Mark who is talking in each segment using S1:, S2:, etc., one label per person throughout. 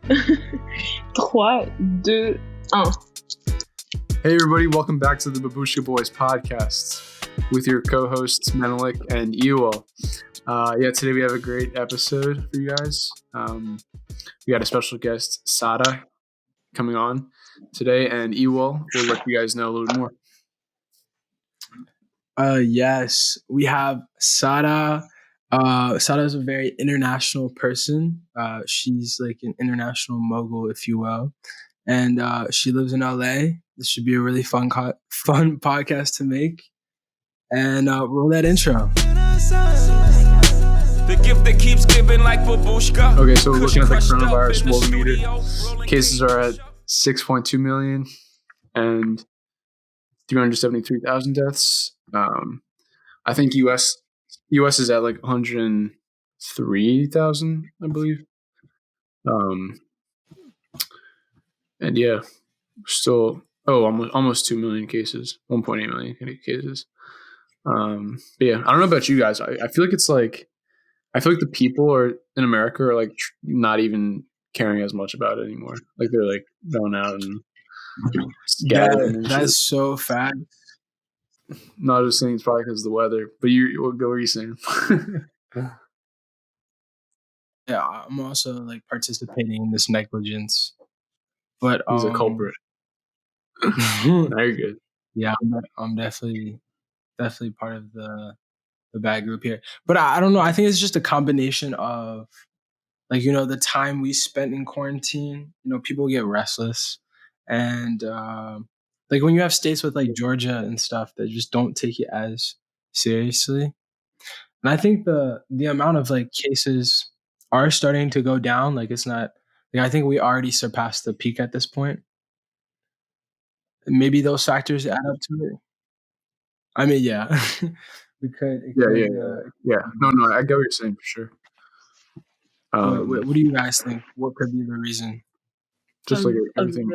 S1: 3, 2, 1.
S2: Hey everybody, welcome back to the Babushka Boys podcast with your co-hosts Menelik and Ewell. Today we have a great episode for you guys. We got a special guest, Sara, coming on today, and Ewell will let you guys know a little more.
S3: Yes, we have Sara. Sara is a very international person. She's like an international mogul, if you will. And she lives in LA. This should be a really fun podcast to make. And roll that intro.
S4: The gift that keeps giving like Babushka.
S2: Okay, so we're looking at the coronavirus world meter. Cases are at 6.2 million and 373,000 deaths. I think US is at like 103,000, I believe. And yeah, still almost 2 million cases, 1.8 million cases. But yeah, I don't know about you guys. I feel like the people are in America are like not even caring as much about it anymore. Like they're like going out and
S3: that's so fast.
S2: Not just saying it's probably because of the weather, but what were you saying?
S3: Yeah, I'm also like participating in this negligence. But
S2: he's a culprit. Very good. Yeah,
S3: I'm definitely part of the bad group here. But I don't know. I think it's just a combination of like, the time we spent in quarantine. People get restless, and like when you have states with like Georgia and stuff that just don't take it as seriously. And I think the amount of like cases are starting to go down. Like it's not. I think we already surpassed the peak at this point. Maybe those factors add up to it. I mean, yeah, we could.
S2: Yeah. No, I get what you're saying for sure.
S3: What do you guys think? What could be the reason?
S2: Just like everything.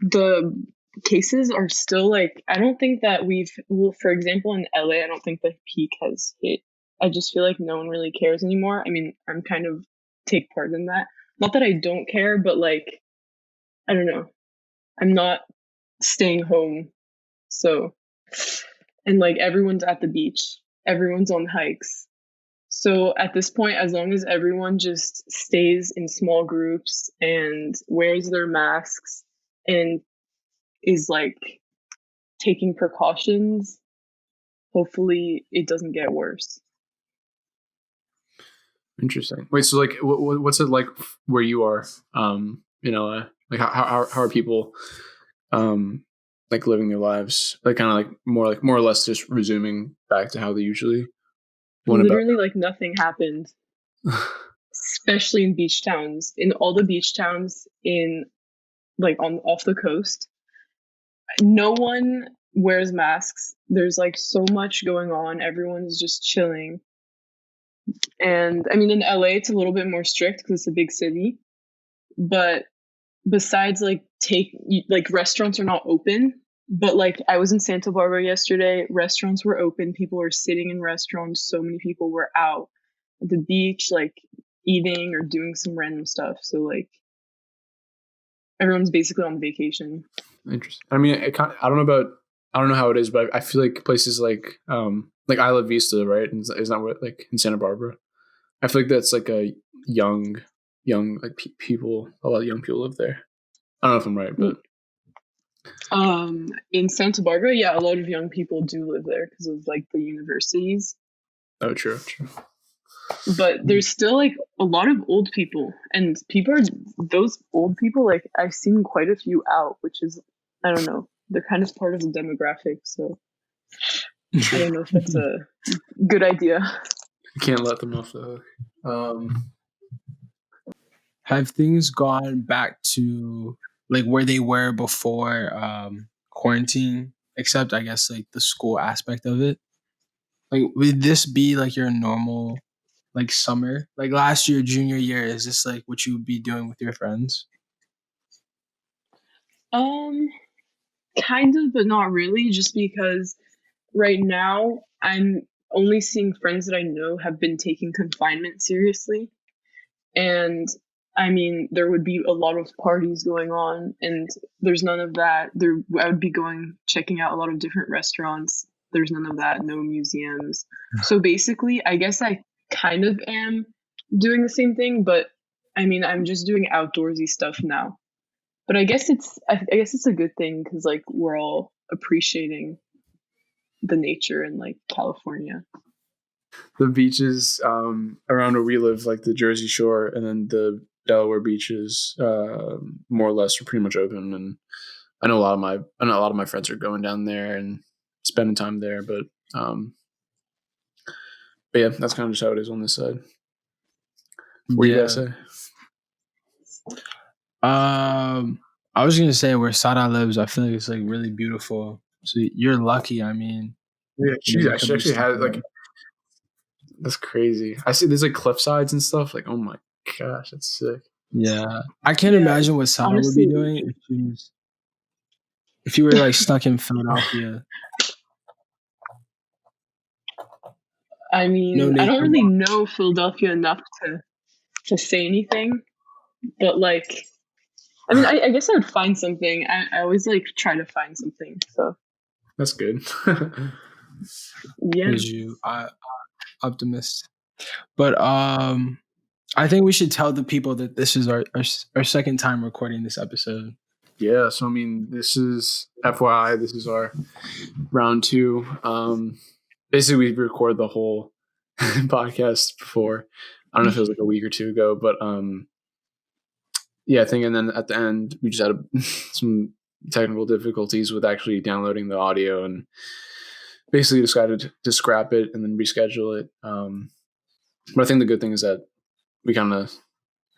S1: The cases are still like, I don't think that for example, in LA, I don't think the peak has hit. I just feel like no one really cares anymore. I mean, I'm kind of take part in that. Not that I don't care, but like, I don't know. I'm not staying home. So, and like everyone's at the beach. Everyone's on hikes. So at this point, as long as everyone just stays in small groups and wears their masks and is like taking precautions, hopefully it doesn't get worse.
S2: Interesting. Wait, so like, what's it like where you are? Like how are people, like living their lives? Like kind of like more or less just resuming back to how they usually.
S1: Literally, like nothing happened. Especially in beach towns, in all the beach towns in like off the coast, no one wears masks. There's like so much going on. Everyone's just chilling. And I mean, in LA, it's a little bit more strict because it's a big city. But besides, like restaurants are not open. But like I was in Santa Barbara yesterday, restaurants were open. People were sitting in restaurants. So many people were out at the beach, like eating or doing some random stuff. So like everyone's basically on vacation.
S2: Interesting. I mean, I don't know how it is, but I feel like places like Isla Vista, right? Is that what, like in Santa Barbara? I feel like that's like a young like people. A lot of young people live there. I don't know if I'm right, but
S1: in Santa Barbara, yeah, a lot of young people do live there because of like the universities.
S2: Oh, true.
S1: But there's still like a lot of old people, and those old people, like I've seen quite a few out, which is, I don't know, they're kind of part of the demographic, so I don't know if that's a good idea.
S2: You can't let them off the hook.
S3: Have things gone back to like where they were before quarantine, except I guess like the school aspect of it? Like, would this be like your normal like summer, like last year, junior year? Is this like what you would be doing with your friends?
S1: Kind of, but not really, just because right now I'm only seeing friends that I know have been taking confinement seriously. And I mean, there would be a lot of parties going on, and there's none of that. I would be checking out a lot of different restaurants. There's none of that, no museums. So basically, I guess I kind of am doing the same thing, but I mean, I'm just doing outdoorsy stuff now. But I guess it's a good thing because like we're all appreciating the nature in like California.
S2: The beaches around where we live, like the Jersey Shore and then the Delaware beaches, more or less are pretty much open. And I know a lot of my friends are going down there and spending time there. But yeah, that's kind of just how it is on this side. What do you guys say?
S3: I was gonna say where Sara lives, I feel like it's like really beautiful. So you're lucky. I mean,
S2: yeah, she actually has like. That's crazy. I see there's like cliff sides and stuff. Like, oh my gosh, that's sick.
S3: Yeah, I can't imagine what Sara would be doing if you were like stuck in Philadelphia.
S1: I mean, I don't really know Philadelphia enough to say anything, but like, I mean, I guess I would find something. I always like try to find something. So
S2: that's good.
S1: Yeah,
S3: you optimist, but I think we should tell the people that this is our second time recording this episode.
S2: Yeah, so I mean, this is FYI. This is our round 2. Basically, we recorded the whole podcast before. I don't know if it was like a week or 2 ago, but yeah, I think. And then at the end, we just had some technical difficulties with actually downloading the audio, and basically decided to scrap it and then reschedule it. But I think the good thing is that we kind of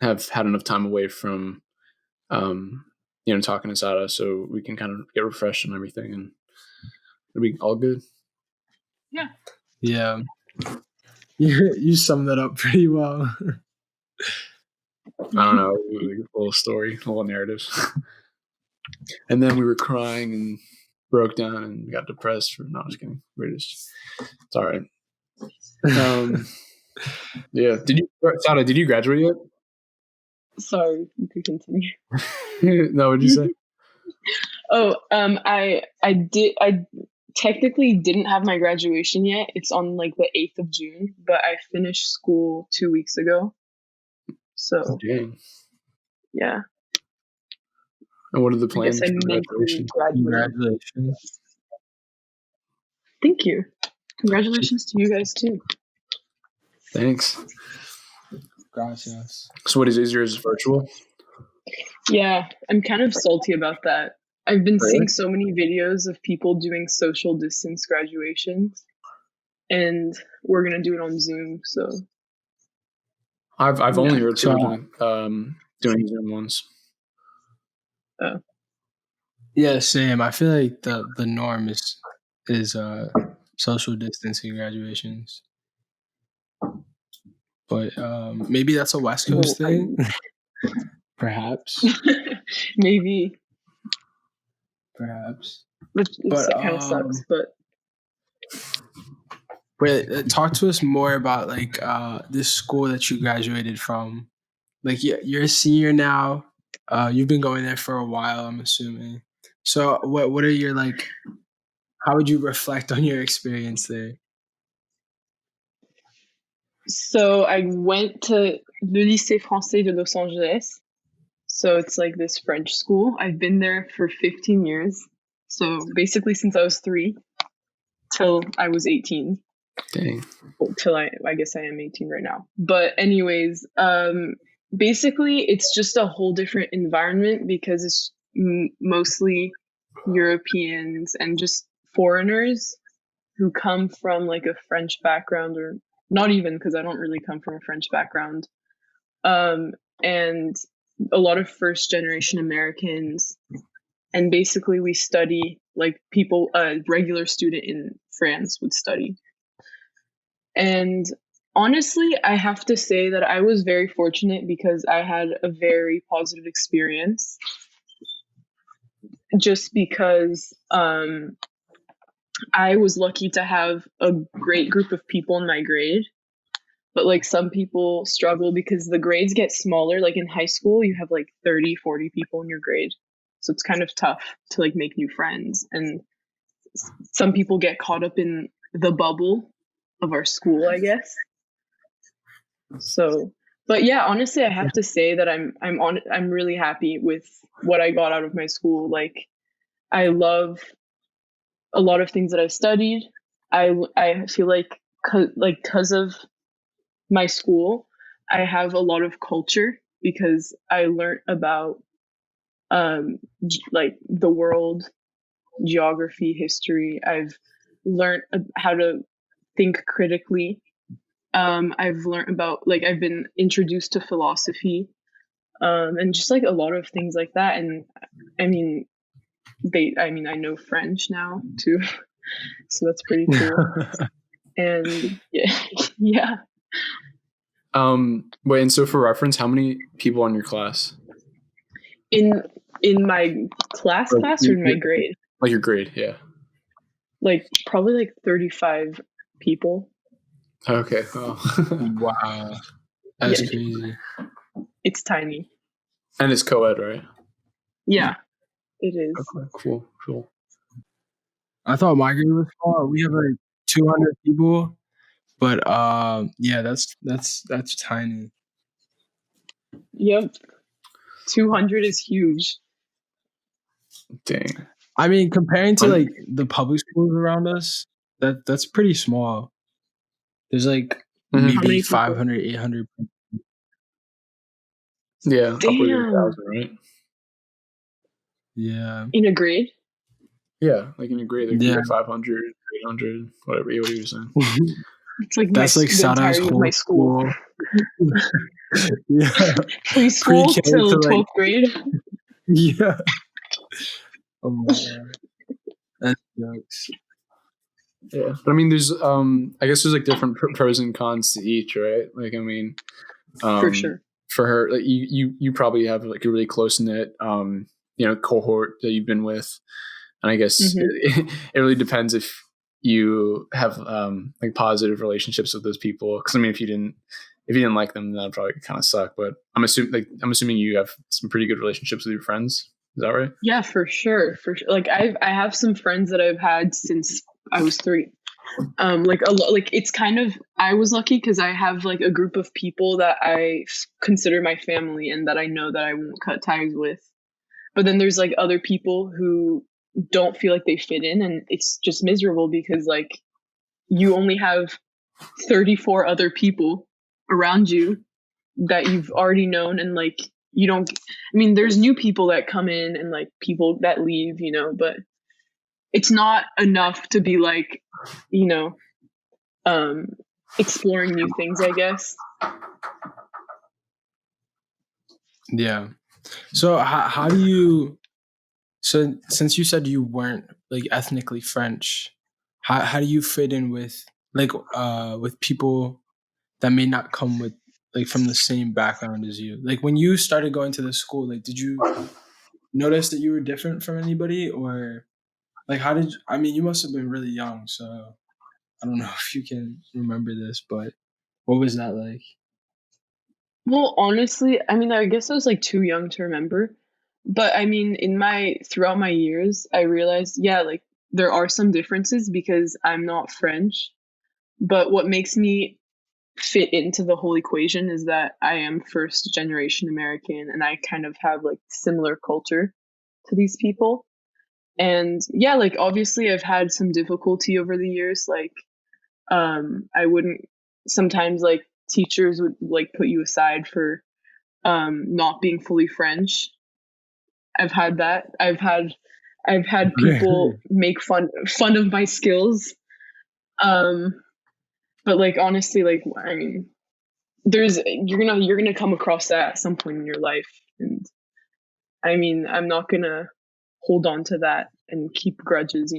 S2: have had enough time away from, talking to Sara, so we can kind of get refreshed and everything, and it'll be all good.
S3: Yeah. You summed that up pretty well.
S2: I don't know, a little story, a little narrative. And then we were crying and broke down and got depressed. No, I was kidding. It's all right. Yeah. Sara, did you graduate yet?
S1: Sorry, you could continue.
S2: No, what did you say?
S1: I did. I technically didn't have my graduation yet. It's on like the 8th of June, but I finished school 2 weeks ago. So, yeah.
S2: And what are the plans for graduation?
S3: Congratulations.
S1: Thank you. Congratulations to you guys too.
S2: Thanks.
S3: Gracias.
S2: So what is yours virtual?
S1: Yeah, I'm kind of salty about that. I've been seeing so many videos of people doing social distance graduations, and we're gonna do it on Zoom. So
S2: I've only heard someone doing Zoom ones.
S1: Oh.
S3: Yeah, same. I feel like the norm is social distancing graduations. But maybe that's a West Coast thing. Perhaps.
S1: Maybe.
S3: Perhaps.
S1: But kind of sucks.
S3: But talk to us more about like this school that you graduated from. Like you're a senior now. You've been going there for a while, I'm assuming. So what are your like? How would you reflect on your experience there?
S1: So I went to le Lycée Français de Los Angeles. So it's like this French school. I've been there for 15 years. So basically since I was 3 till I was 18.
S2: Dang.
S1: Till I guess I am 18 right now. But anyways, basically it's just a whole different environment because it's mostly Europeans and just foreigners who come from like a French background, or not even, because I don't really come from a French background. And a lot of first generation Americans. And basically we study like people, a regular student in France would study. And honestly, I have to say that I was very fortunate because I had a very positive experience. Just because I was lucky to have a great group of people in my grade, but like some people struggle because the grades get smaller. Like in high school, you have like 30, 40 people in your grade. So it's kind of tough to like make new friends. And some people get caught up in the bubble of our school, I guess. So, but yeah, honestly, I have to say that I'm really happy with what I got out of my school. Like, I love a lot of things that I've studied. I feel like because of my school, I have a lot of culture because I learned about like the world, geography, history. I've learned how to think critically. I've learned about like I've been introduced to philosophy, and just like a lot of things like that. And I mean, I know French now too, so that's pretty cool. And yeah, yeah.
S2: Wait, and so for reference, how many people in your class?
S1: In my class or in my grade?
S2: Like your grade, yeah.
S1: Like probably like 35 people.
S2: Okay. Oh.
S3: Wow. That's crazy.
S1: It's tiny.
S2: And it's co-ed, right?
S1: Yeah, it is.
S2: Okay, cool.
S3: I thought my grade was small. We have like 200 people, but yeah, that's tiny.
S1: Yep. 200 is huge.
S2: Dang.
S3: I mean, comparing to like the public schools around us, that's pretty small. There's like maybe 500, 800 people.
S2: Yeah,
S1: damn.
S2: 1,000, right?
S3: Yeah.
S1: In a grade?
S2: Yeah, like in your grade, like
S3: Yeah.
S2: 500, 800, whatever you were saying.
S1: It's like
S3: that's like Sara's whole
S1: my school.
S3: Yeah.
S1: Preschool till 12th grade.
S3: Yeah. Oh my god. That jokes.
S2: Yeah, but I mean, there's I guess there's like different pros and cons to each, right? Like, I mean,
S1: for sure.
S2: For her, like you probably have like a really close knit cohort that you've been with, and I guess it really depends if you have like positive relationships with those people. Because I mean, if you didn't like them, that'd probably kind of suck. But I'm assuming you have some pretty good relationships with your friends. Is that right?
S1: Yeah, for sure. Like I have some friends that I've had since I was 3. Like a lot. Like it's kind of I was lucky because I have like a group of people that I consider my family and that I know that I won't cut ties with. But then there's like other people who don't feel like they fit in, and it's just miserable because like you only have 34 other people around you that you've already known, and like you don't. I mean, there's new people that come in and like people that leave, but it's not enough to be like, exploring new things, I guess.
S3: Yeah. So how do you? So since you said you weren't like ethnically French, how do you fit in with with people that may not come with like from the same background as you? Like when you started going to the school, like did you notice that you were different from anybody, or like I mean, you must have been really young, so I don't know if you can remember this, but what was that like?
S1: Well, honestly, I mean, I guess I was like too young to remember. But I mean, throughout my years, I realized, yeah, like there are some differences because I'm not French. But what makes me fit into the whole equation is that I am first generation American and I kind of have like similar culture to these people. And yeah, like obviously I've had some difficulty over the years. Like, I wouldn't sometimes like teachers would like put you aside for not being fully French. I've had that. I've had people make fun of my skills. But like honestly, like I mean, you're gonna come across that at some point in your life, and I mean, I'm not gonna hold on to that and keep grudges,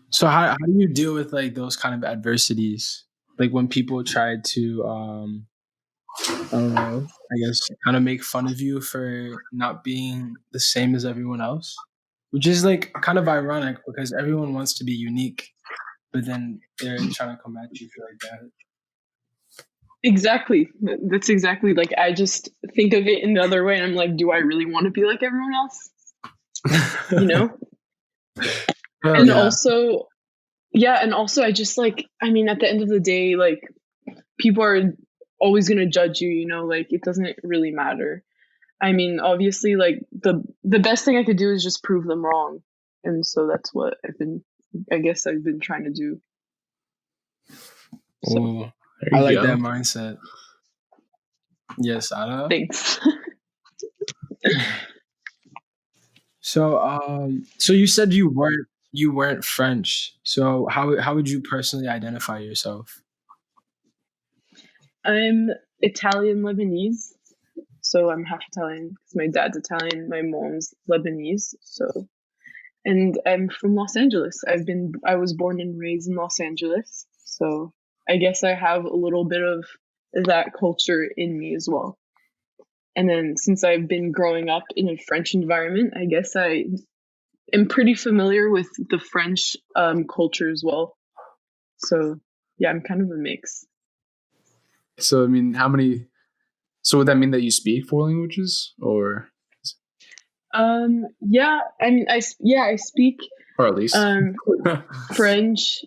S3: So how do you deal with like those kind of adversities? Like when people try to I don't know, I guess kind of make fun of you for not being the same as everyone else? which is like kind of ironic because everyone wants to be unique, but then they're trying to come at you for like that.
S1: Exactly. That's exactly like I just think of it in the other way, and I'm like, do I really want to be like everyone else? You know? And also, and also I just like, I mean, at the end of the day, like people are always gonna judge you, you know, like it doesn't really matter. I mean, obviously, like the best thing I could do is just prove them wrong, and so that's what I've been trying to do. So,
S3: oh, I like that mindset. Yes, Ada.
S1: Thanks.
S3: So, so you said you weren't French. So how would you personally identify yourself?
S1: I'm Italian Lebanese, so I'm half Italian because my dad's Italian, my mom's Lebanese. So, and I'm from Los Angeles. I was born and raised in Los Angeles, so I guess I have a little bit of that culture in me as well. And then since I've been growing up in a French environment, I guess I am pretty familiar with the French culture as well. So yeah, I'm kind of a mix.
S2: So I mean, so would that mean that you speak 4 languages, or?
S1: Yeah, I mean, I speak,
S2: or at least
S1: French,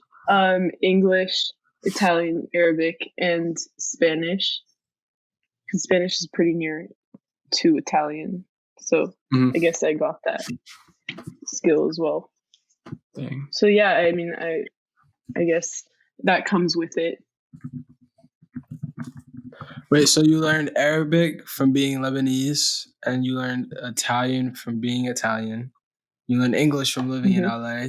S1: English, Italian, Arabic, and Spanish. Because Spanish is pretty near to Italian, so I guess I got that skill as well.
S2: Dang.
S1: So yeah, I mean, I guess that comes with it.
S3: Wait, so you learned Arabic from being Lebanese, and you learned Italian from being Italian. You learned English from living in LA,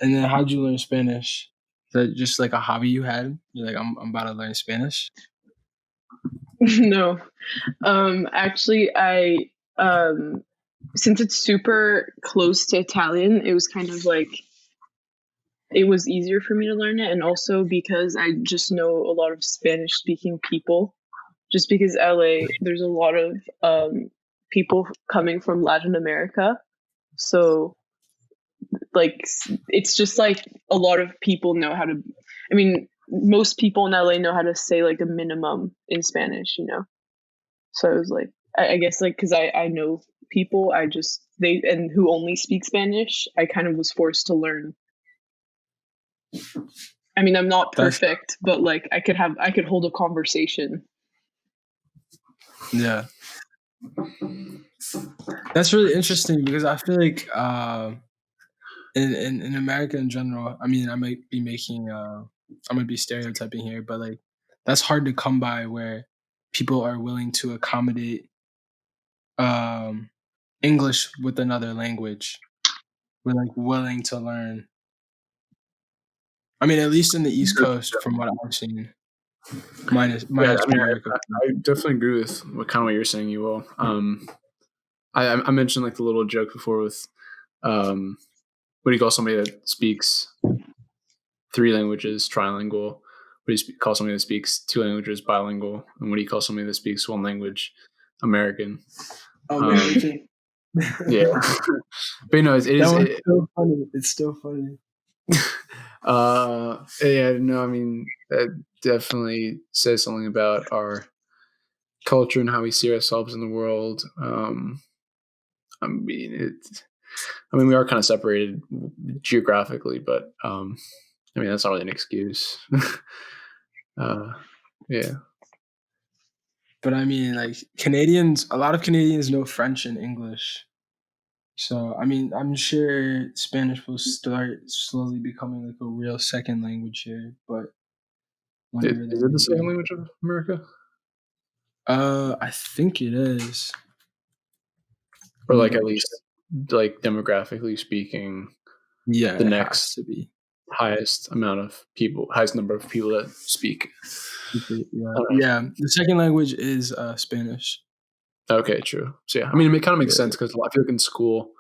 S3: and then how'd you learn Spanish? Is that just like a hobby you had? You're like, I'm about to learn Spanish.
S1: No, actually, I since it's super close to Italian, it was kind of like it was easier for me to learn it, and also because I just know a lot of Spanish speaking people. Just because LA, there's a lot of people coming from Latin America, so like it's just like a lot of people know how to. I mean, most people in LA know how to say like a minimum in Spanish, you know. So I was like, I guess like because I know people, who only speak Spanish, I kind of was forced to learn. I mean, I'm not perfect, but like I could hold a conversation.
S3: Yeah, that's really interesting because I feel like in America in general, I mean, I might be stereotyping here, but like that's hard to come by where people are willing to accommodate English with another language. We're like willing to learn. I mean, at least in the East Coast, from what I've seen. Minus America.
S2: I definitely agree with what you're saying, you will. I mentioned like the little joke before with what do you call somebody that speaks 3 languages, trilingual? What do you call somebody that speaks 2 languages, bilingual? And what do you call somebody that speaks 1 language, American?
S3: American.
S2: Yeah. But you know,
S3: so funny. It's still funny.
S2: Yeah, no, I mean, that definitely says something about our culture and how we see ourselves in the world. I mean, we are kind of separated geographically, but I mean, that's not really an excuse. Yeah.
S3: But I mean, like a lot of Canadians know French and English. So, I mean, I'm sure Spanish will start slowly becoming like a real second language here, but
S2: is it the second language of America?
S3: I think it is.
S2: Or like at least like demographically speaking,
S3: yeah,
S2: the next to be highest number of people that speak.
S3: Yeah, the second language is Spanish.
S2: Okay, true. So yeah, I mean, it kind of makes sense because I feel like in school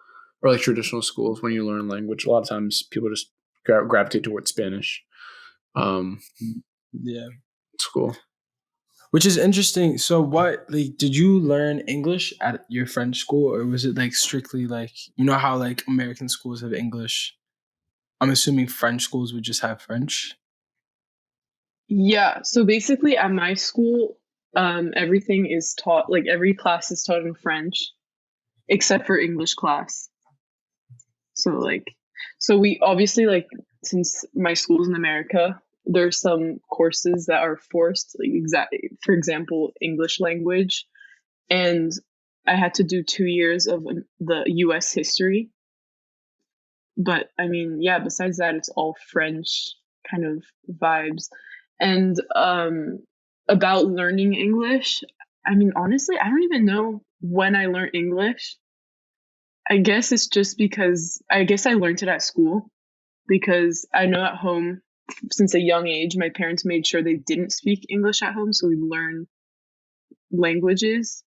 S2: or like traditional schools, when you learn language, a lot of times people just gravitate towards Spanish.
S3: Yeah,
S2: it's cool.
S3: Which is interesting. So what, like, did you learn English at your French school, or was it like strictly like, you know how like American schools have English? I'm assuming French schools would just have French.
S1: Yeah, so basically at my school, everything is taught, like every class is taught in French, except for English class. So we obviously, like, since my school's in America, there's some courses that are forced, like for example, English language, and I had to do 2 years of the U.S. history. But I mean, yeah, besides that, it's all French kind of vibes. And about learning English, I mean, honestly, I don't even know when I learned English. I guess it's just because I guess I learned it at school, because I know at home, since a young age, my parents made sure they didn't speak English at home, so we learn languages.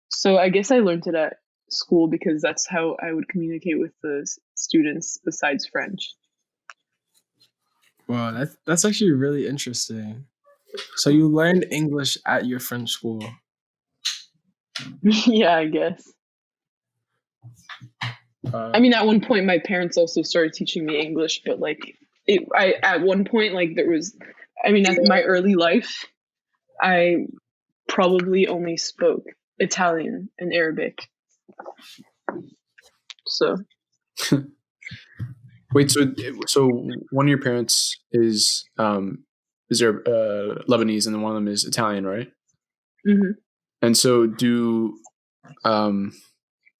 S1: So I guess I learned it at school because that's how I would communicate with the students besides French.
S3: Wow, that's actually really interesting. So you learned English at your French school.
S1: Yeah, I guess. I mean, at one point, my parents also started teaching me English, but like, at one point, like there was, I mean, at my early life, I probably only spoke Italian and Arabic. So.
S2: Wait, so one of your parents is there Lebanese, and then one of them is Italian, right?
S1: Mm-hmm.
S2: And so do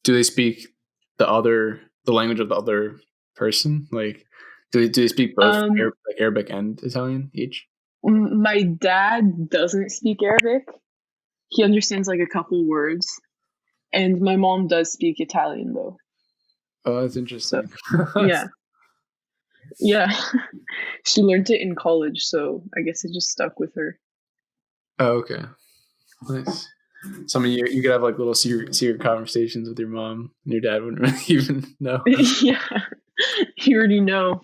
S2: they speak the language of the other person? Like, do they speak both Arabic and Italian each?
S1: My dad doesn't speak Arabic. He understands like a couple words, and my mom does speak Italian though.
S2: Oh, that's interesting.
S1: So, yeah. She learned it in college, so I guess it just stuck with her.
S2: Oh, okay. Nice. So I mean, you could have like little secret conversations with your mom, and your dad wouldn't really even know.
S1: Yeah, you already know.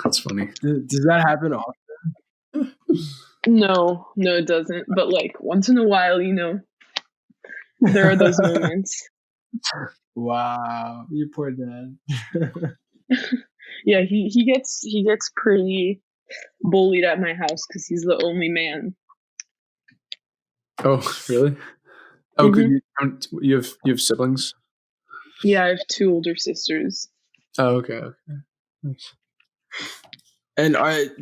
S2: That's funny.
S3: Does that happen often?
S1: No, it doesn't. But like once in a while, there are those moments.
S3: Wow, your poor dad.
S1: Yeah, he gets pretty bullied at my house because he's the only man.
S2: Oh, really? Oh, mm-hmm. You have siblings?
S1: Yeah, I have 2 older sisters.
S2: Oh, okay. Nice.
S3: And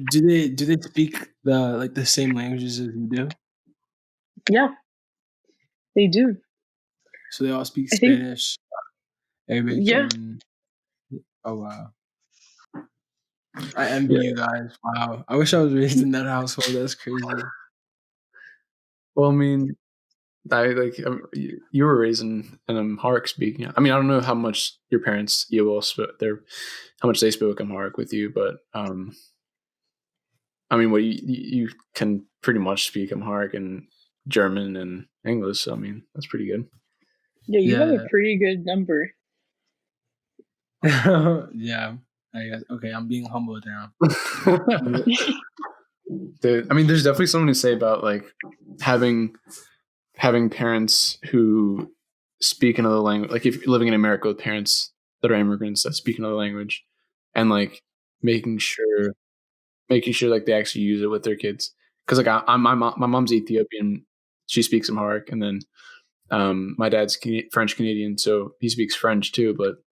S3: do they speak the same languages as you do?
S1: Yeah, they do.
S3: So they all speak Spanish, Arabic.
S1: Yeah.
S3: Oh wow. I envy you guys. Wow. I wish I was raised in that household. That's crazy.
S2: Well, I mean, you were raised in Amharic speaking. I mean, I don't know how much your parents how much they spoke Amharic with you, but I mean, well, you can pretty much speak Amharic and German and English. So I mean, that's pretty good.
S1: Yeah, you have a pretty good number.
S3: Yeah. I guess. Okay, I'm being humbled now.
S2: I mean, there's definitely something to say about like having parents who speak another language. Like if you're living in America with parents that are immigrants that speak another language, and like making sure like they actually use it with their kids. Because like my mom's Ethiopian, she speaks Amharic, and then my dad's French Canadian, so he speaks French too, but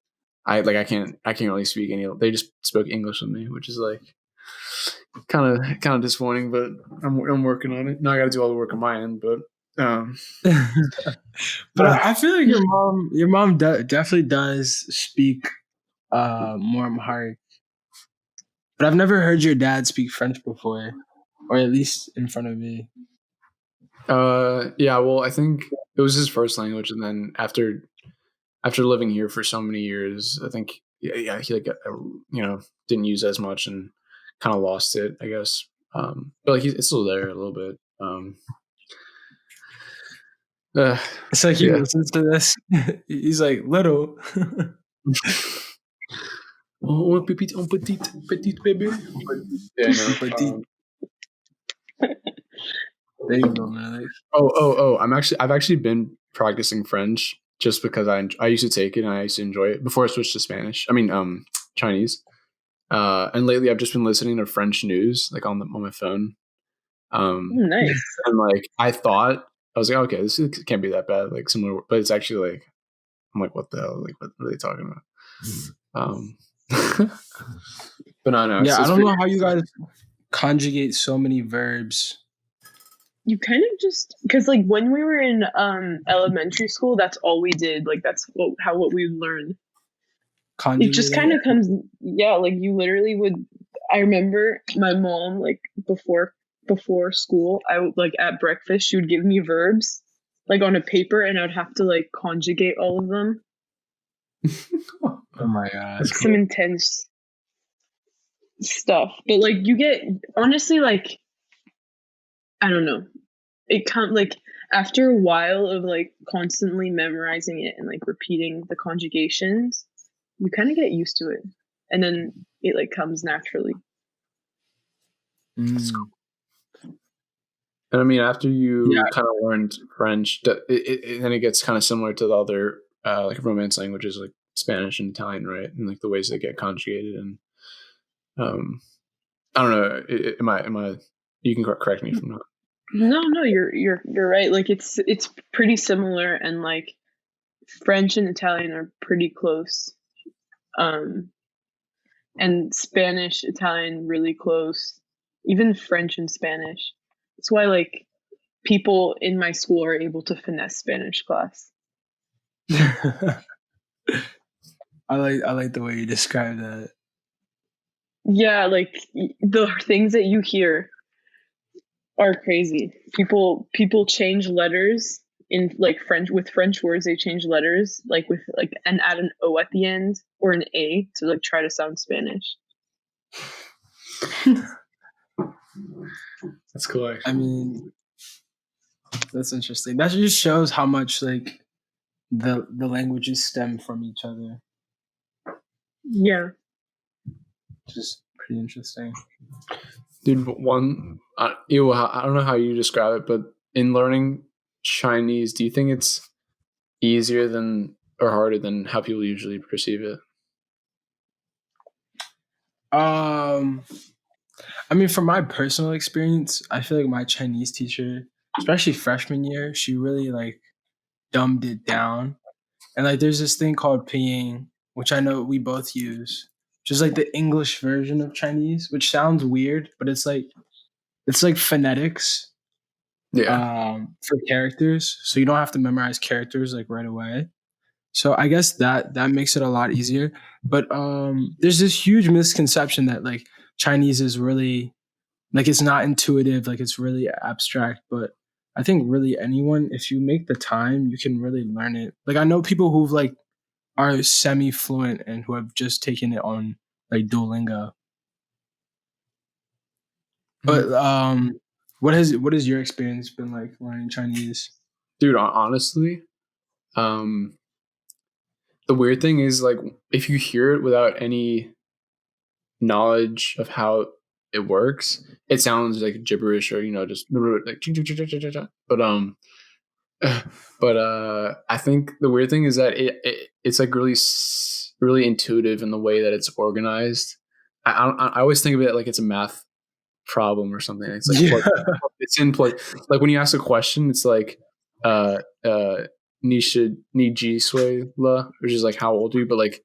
S2: I can't really speak any. They just spoke English with me, which is like kind of disappointing. But I'm working on it. Now I got to do all the work on my end. But
S3: but I feel like your mom definitely does speak more Amharic. But I've never heard your dad speak French before, or at least in front of me.
S2: Yeah. Well, I think it was his first language, and then after living here for so many years, I think he like didn't use as much and kind of lost it, I guess. But like it's still there a little bit.
S3: It's like he listens to this. He's like little.
S2: Oh, petite bébé. Yeah,
S3: There you go, man.
S2: I've actually been practicing French just because I used to take it and I used to enjoy it before I switched to Spanish. I mean, Chinese. And lately I've just been listening to French news like on my phone.
S1: Nice.
S2: And like I was like, okay, this can't be that bad. Like similar, but it's actually like I'm like, what the hell? Like, what are they talking about? But no.
S3: Yeah, I don't know how you guys conjugate so many verbs.
S1: You kind of just because like when we were in elementary school, that's all we did. Like that's what we learned. It just kind of comes, yeah. Like you literally would. I remember my mom like before school, I would like at breakfast she would give me verbs like on a paper, and I'd have to like conjugate all of them.
S3: Oh my god,
S1: like, some intense stuff. But like you get honestly like I don't know. It comes like after a while of like constantly memorizing it and like repeating the conjugations, you kind of get used to it, and then it like comes naturally.
S2: That's cool. And I mean, after you kind of learned French, then it gets kind of similar to the other like Romance languages like Spanish and Italian, right? And like the ways they get conjugated. And I don't know. Am I? You can correct me if I'm not.
S1: No, you're right. Like it's pretty similar, and like French and Italian are pretty close. And Spanish, Italian, really close. Even French and Spanish. That's why like people in my school are able to finesse Spanish class.
S3: I like the way you describe that.
S1: Yeah, like the things that you hear are crazy. People change letters in like French with French words. They change letters like with like and add an O at the end or an A to like try to sound Spanish.
S2: That's cool. Actually.
S3: I mean, that's interesting. That just shows how much like the languages stem from each other.
S1: Yeah,
S3: just pretty interesting.
S2: Dude, I don't know how you describe it, but in learning Chinese, do you think it's easier than or harder than how people usually perceive it?
S3: I mean, from my personal experience, I feel like my Chinese teacher, especially freshman year, she really like dumbed it down. And like there's this thing called pinyin, which I know we both use, which is like the English version of Chinese, which sounds weird, but it's like phonetics.
S2: Yeah.
S3: For characters. So you don't have to memorize characters like right away. So I guess that makes it a lot easier. But there's this huge misconception that like Chinese is really like it's not intuitive, like it's really abstract. But I think really anyone, if you make the time, you can really learn it. Like I know people who've like are semi-fluent and who have just taken it on like Duolingo. But what has your experience been like learning Chinese?
S2: Dude, honestly, the weird thing is like if you hear it without any knowledge of how it works, it sounds like gibberish or just like but I think the weird thing is that it's like really intuitive in the way that it's organized. I always think of it like it's a math problem or something. It's like it's in play. Like when you ask a question, it's like ni ji sui la, which is like how old are you? But like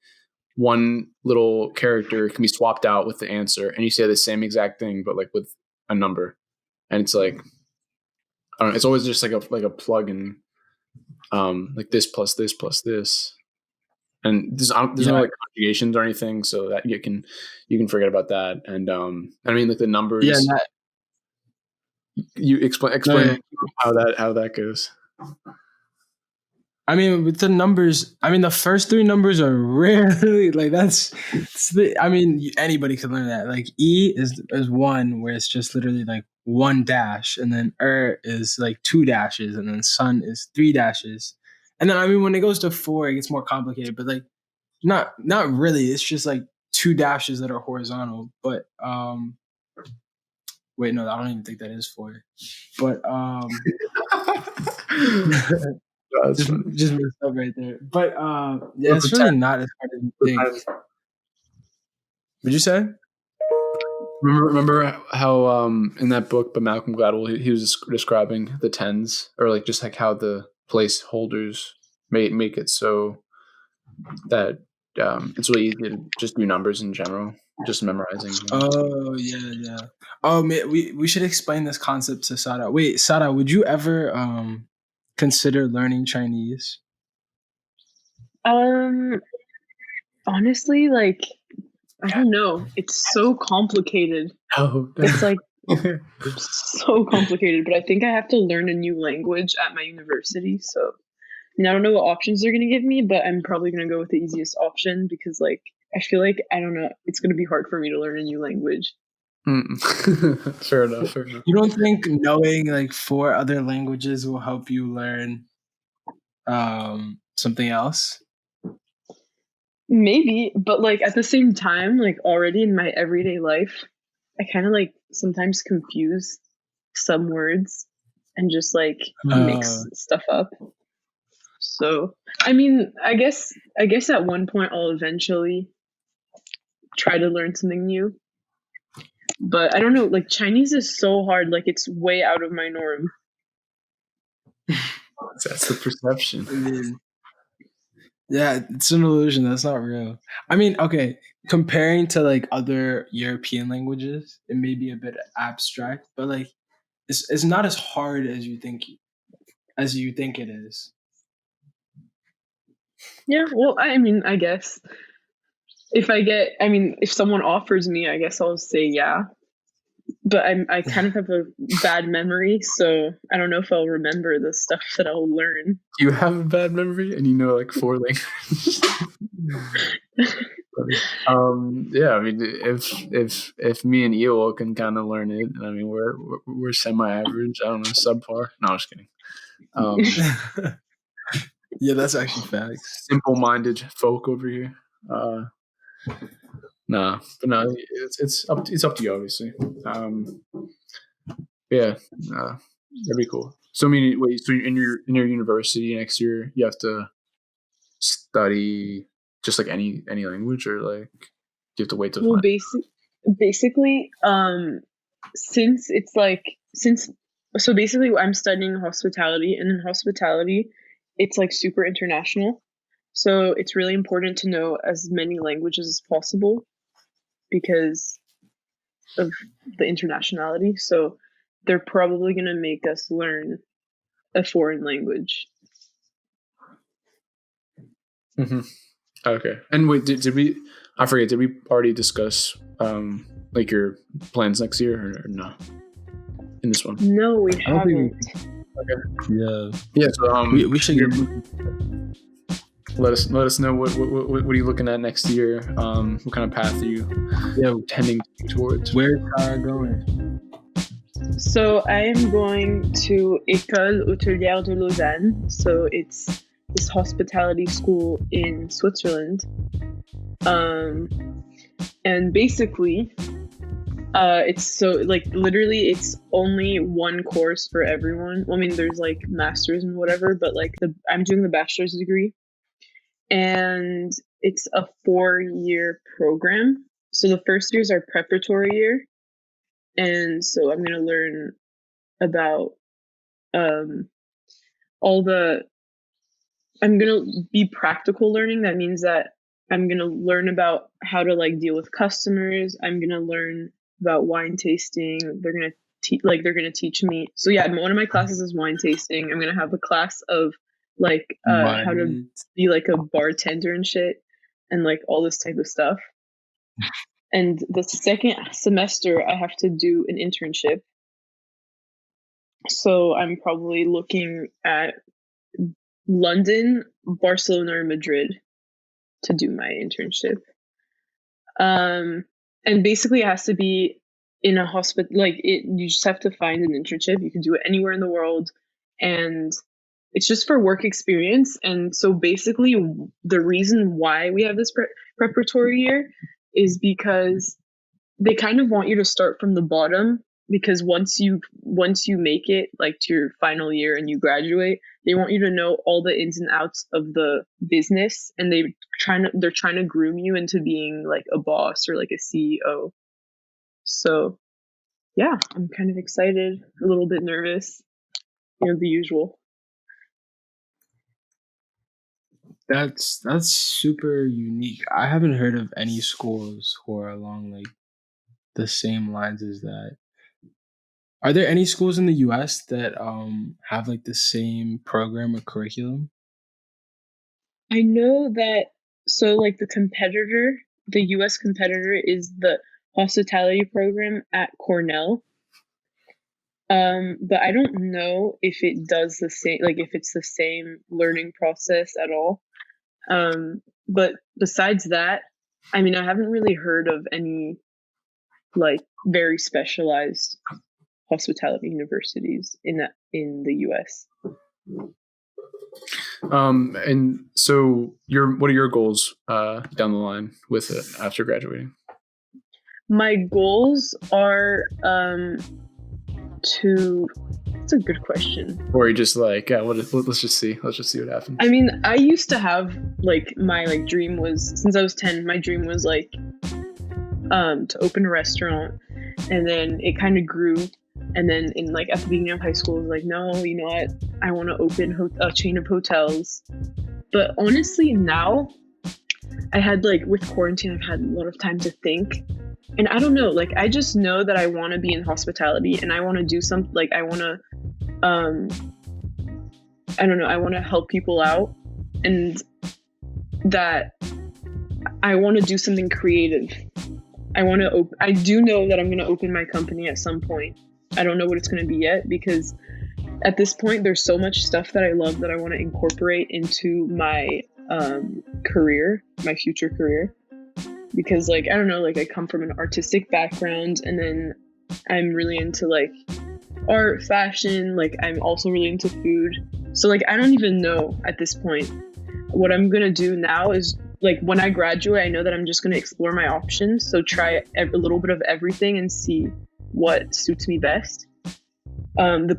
S2: one little character can be swapped out with the answer, and you say the same exact thing, but like with a number, and it's like I don't know. It's always just like a plug in, like this plus this plus this, and there's no like conjugations or anything, so that you can forget about that. And I mean like the numbers.
S3: Yeah.
S2: You explain how that goes.
S3: I mean, with the numbers, I mean, the first three numbers are rarely like I mean, anybody could learn that. Like E is one, where it's just literally like one dash, and then is like two dashes, and then sun is three dashes. And then I mean, when it goes to 4, it gets more complicated, but like not really. It's just like two dashes that are horizontal. But Wait, no, I don't even think that is 4. But
S2: That's funny.
S3: just messed up right there. But yeah, it's really not as hard as you think. What'd you say?
S2: Remember how in that book by Malcolm Gladwell he was describing the tens, or like just like how the placeholders make it so that it's really easy to just do numbers in general, just memorizing.
S3: Oh yeah. Oh man, we should explain this concept to Sara. Wait, Sara, would you ever consider learning Chinese?
S1: Honestly, like, I don't know. It's so complicated.
S2: Oh,
S1: It's like so complicated, but I think I have to learn a new language at my university. So, I don't know what options they're going to give me, but I'm probably going to go with the easiest option because, like, I feel like, I don't know, it's going to be hard for me to learn a new language.
S2: Fair enough.
S3: You don't think knowing like 4 other languages will help you learn something else?
S1: Maybe, but like at the same time, like already in my everyday life, I kind of like sometimes confuse some words and just like mix stuff up. So, I mean, I guess at one point I'll eventually try to learn something new. But I don't know, like Chinese is so hard, like it's way out of my norm.
S2: That's the perception.
S3: Yeah, it's an illusion. That's not real. I mean, okay, comparing to like other European languages, it may be a bit abstract, but like it's not as hard as you think it is.
S1: Yeah, well, I mean, I guess if someone offers me, I guess I'll say yeah. But I kind of have a bad memory, so I don't know if I'll remember the stuff that I'll learn.
S2: You have a bad memory, and you know like 4 languages. Yeah, I mean, if me and Ewell can kind of learn it, I mean, we're semi-average. I don't know, subpar. No, I'm just kidding.
S3: Yeah, that's actually facts.
S2: Simple-minded folk over here. Nah, but no, it's up to you, obviously. Yeah, that'd be cool. So I mean, wait, so in your university next year, you have to study just like any language, or like do you have to wait till?
S1: Well, basically, so basically, I'm studying hospitality, and in hospitality, it's like super international. So it's really important to know as many languages as possible because of the internationality. So they're probably going to make us learn a foreign language.
S2: Mm-hmm. Okay. And wait, did we? I forget. Did we already discuss like your plans next year or no? In this one?
S1: No, we haven't.
S2: Okay. Yeah. So
S3: we should get.
S2: Let us know what are you looking at next year? What kind of path are you tending towards?
S3: Where's Sara going?
S1: So I am going to École Hôtelière de Lausanne. So it's this hospitality school in Switzerland. And basically, it's so like literally it's only one course for everyone. Well, I mean, there's like masters and whatever, but like I'm doing the bachelor's degree. And it's a 4-year program. So the first years are preparatory year. And so I'm going to learn about I'm going to be practical learning. That means that I'm going to learn about how to like deal with customers. I'm going to learn about wine tasting. They're going to teach me. So yeah, one of my classes is wine tasting. I'm going to have a class of like how to be like a bartender and shit and like all this type of stuff. And the second semester I have to do an internship. So I'm probably looking at London, Barcelona, or Madrid to do my internship. And basically it has to be in a hospital, like you just have to find an internship. You can do it anywhere in the world. And it's just for work experience. And so basically the reason why we have this preparatory year is because they kind of want you to start from the bottom because once you make it like to your final year and you graduate, they want you to know all the ins and outs of the business, and they're trying to groom you into being like a boss or like a CEO. So yeah, I'm kind of excited, a little bit nervous, the usual.
S3: That's super unique. I haven't heard of any schools who are along like the same lines as that. Are there any schools in the US that have like the same program or curriculum?
S1: I know that, so like the US competitor is the hospitality program at Cornell. But I don't know if it does the same, like if it's the same learning process at all. But besides that, I mean, I haven't really heard of any like very specialized hospitality universities in the US.
S2: And so what are your goals down the line with it after graduating?
S1: My goals are it's a good question.
S2: Or you just like, let's just see what happens.
S1: I mean, I used to have like my like dream was, since I was 10, my dream was like to open a restaurant, and then it kind of grew, and then in like at the beginning of high school, I was like, no, you know what, I want to open a chain of hotels. But honestly, now I had like with quarantine, I've had a lot of time to think. And I don't know, like, I just know that I want to be in hospitality, and I want to do something, like, I want to, I don't know, I want to help people out, and that I want to do something creative. I do know that I'm going to open my company at some point. I don't know what it's going to be yet, because at this point, there's so much stuff that I love that I want to incorporate into my career, my future career. Because like, I don't know, like I come from an artistic background, and then I'm really into like art, fashion, like I'm also really into food. So like, I don't even know at this point. What I'm going to do now is like, when I graduate, I know that I'm just going to explore my options. So try a little bit of everything and see what suits me best. One of the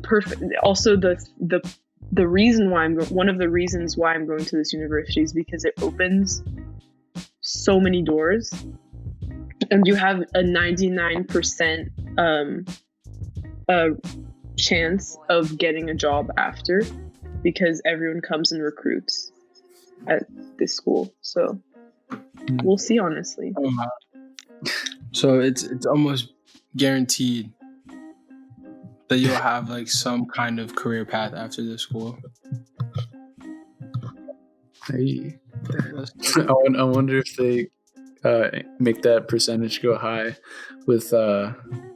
S1: reasons why I'm going to this university is because it opens so many doors, and you have a 99% chance of getting a job after, because everyone comes and recruits at this school. So we'll see, honestly.
S3: So it's almost guaranteed that you'll have like some kind of career path after this school.
S2: Hey. I wonder if they make that percentage go high with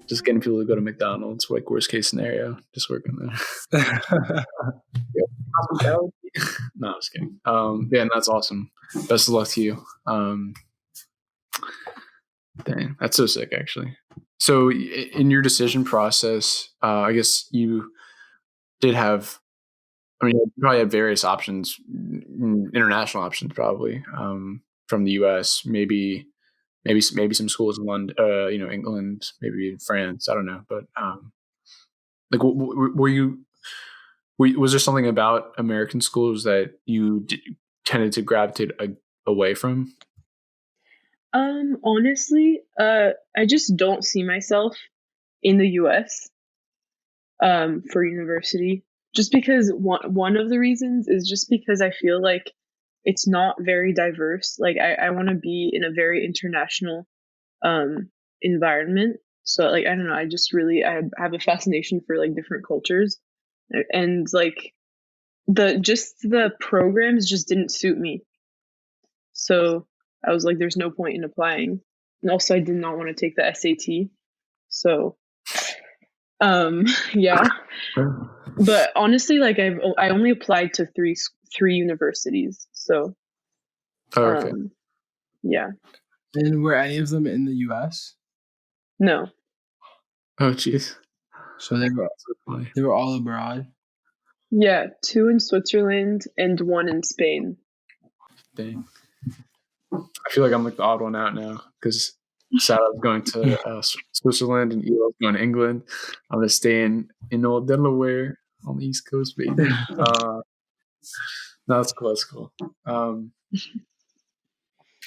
S2: just getting people to go to McDonald's, like worst case scenario, just working there. No, I'm just kidding. Yeah, and that's awesome. Best of luck to you. Dang, that's so sick, actually. So in your decision process, I guess you did have, I mean, you probably had various options, international options, probably from the U.S. Maybe some schools in London, England, maybe France. I don't know, but like, was there something about American schools that you tended to gravitate away from?
S1: Honestly, I just don't see myself in the U.S. For university. Just because one of the reasons is just because I feel like it's not very diverse. Like I want to be in a very international environment. So like, I don't know, I have a fascination for like different cultures, and like the programs just didn't suit me. So I was like, there's no point in applying. And also I did not want to take the SAT. So yeah. But honestly, like I only applied to three universities. So
S2: okay.
S1: Yeah.
S3: And were any of them in the US?
S1: No.
S2: Oh jeez.
S3: So they were all abroad?
S1: Yeah, 2 in Switzerland and 1 in Spain.
S2: Dang. I feel like I'm like the odd one out now, because Sarah's going to Switzerland and Elo's going to England. I'm gonna stay in old Delaware on the East Coast, baby. No, that's cool. That's cool. I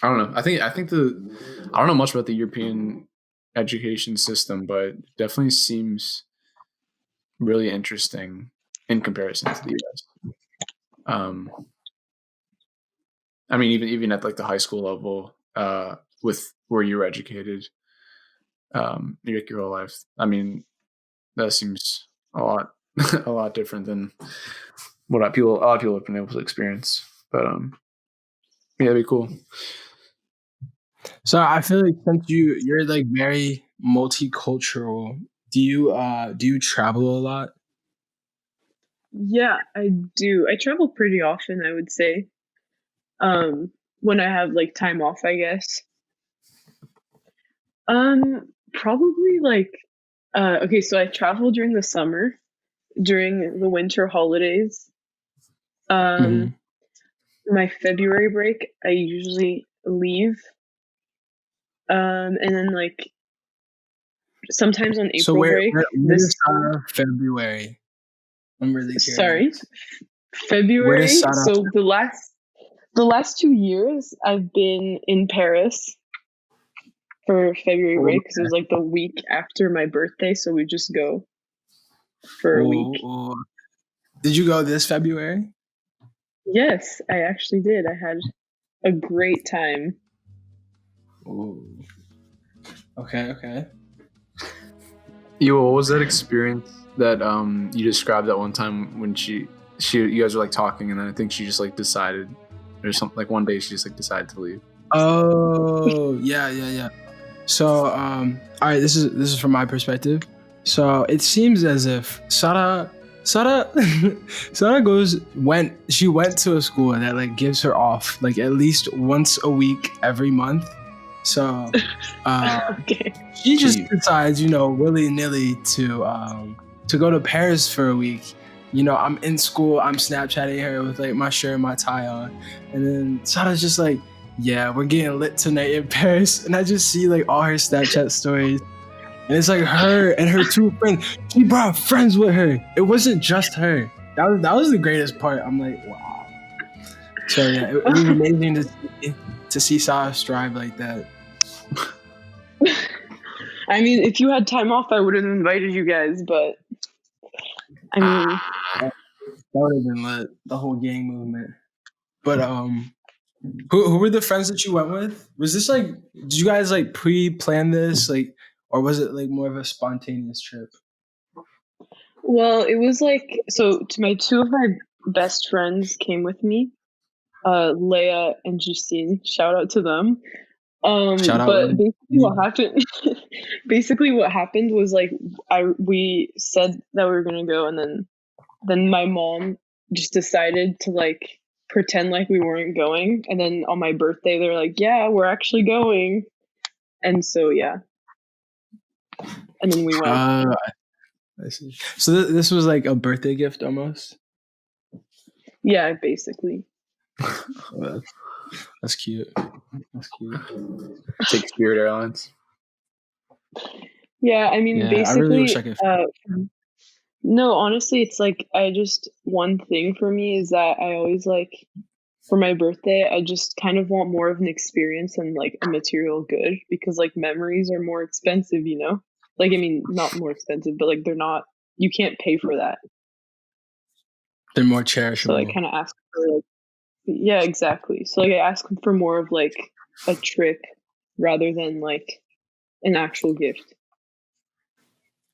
S2: don't know. I think I don't know much about the European education system, but it definitely seems really interesting in comparison to the US. I mean, even at like the high school level, with where you were educated, your whole life. I mean, that seems a lot different than what a lot of people have been able to experience. But yeah, it'd be cool.
S3: So I feel like since you're like very multicultural, do you travel a lot?
S1: Yeah, I do. I travel pretty often, I would say. When I have like time off, I guess. Probably like okay, so I travel during the summer, during the winter holidays.
S3: Mhm.
S1: My February break, I usually leave. And then like sometimes on
S3: So
S1: April break,
S3: where
S1: this
S3: is February? I'm really
S1: sorry,
S3: curious. Where is
S1: February.
S3: Sara?
S1: So the last 2 years I've been in Paris for February break because it was like the week after my birthday, so we just go for a week.
S3: Did you go this February?
S1: Yes, I actually did. I had a great time.
S3: Ooh. Okay.
S2: What was that experience that you described that one time when you guys were like talking, and then I think she just like decided, or something, like one day she just like decided to leave.
S3: Oh, yeah. So, all right, this is from my perspective. So it seems as if Sara she went to a school that like gives her off like at least once a week every month. So
S1: Okay.
S3: she just decides, willy-nilly to go to Paris for a week. I'm in school, I'm Snapchatting her with like my shirt and my tie on, and then Sara's just like, yeah, we're getting lit tonight in Paris. And I just see like all her Snapchat stories. And it's like her and her two friends. She brought friends with her. It wasn't just her. That was the greatest part. I'm like, wow. So yeah, it was amazing to see Sara strive like that.
S1: I mean, if you had time off, I would have invited you guys, but I mean,
S3: that would have been lit, the whole gang movement. But who were the friends that you went with? Was this like, did you guys like pre-plan this, like, or was it like more of a spontaneous trip?
S1: well, it was like, so two of my best friends came with me, Leia and Justine. Shout out to them.
S3: Shout out.
S1: But basically what happened was like we said that we were gonna go, and then my mom just decided to like pretend like we weren't going, and then on my birthday they're like, yeah, we're actually going, and so yeah, and then we went.
S3: I see. So this was like a birthday gift almost.
S1: Yeah, basically.
S3: That's cute.
S2: Take Spirit Airlines.
S1: Yeah, I mean, basically,
S3: I really wish I could.
S1: No, honestly, it's like one thing for me is that I always like, for my birthday, I just kind of want more of an experience than like a material good, because like memories are more expensive, Like, I mean, not more expensive, but like you can't pay for that.
S3: They're more cherishable.
S1: So I kind of ask for like, yeah, exactly. So like I ask for more of like a trip rather than like an actual gift.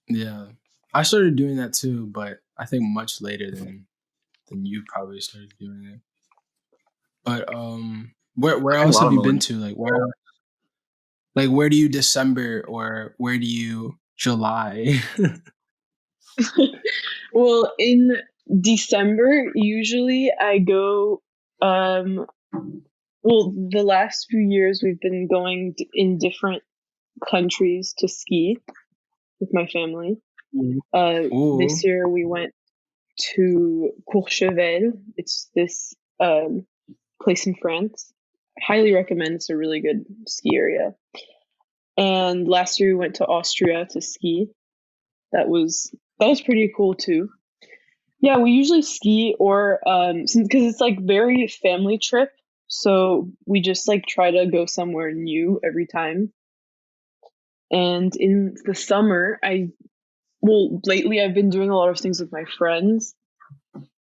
S3: Yeah, I started doing that too, but I think much later than you probably started doing it. But where else have you been to? Like where do you December, or where do you July?
S1: Well, in December, usually I go, well, the last few years we've been going in different countries to ski with my family. This year we went to Courchevel. It's this place in France. Highly recommend. It's a really good ski area. And last year we went to Austria to ski. That was pretty cool too. Yeah, we usually ski or because it's like very family trip, so we just like try to go somewhere new every time. And in the summer, lately I've been doing a lot of things with my friends.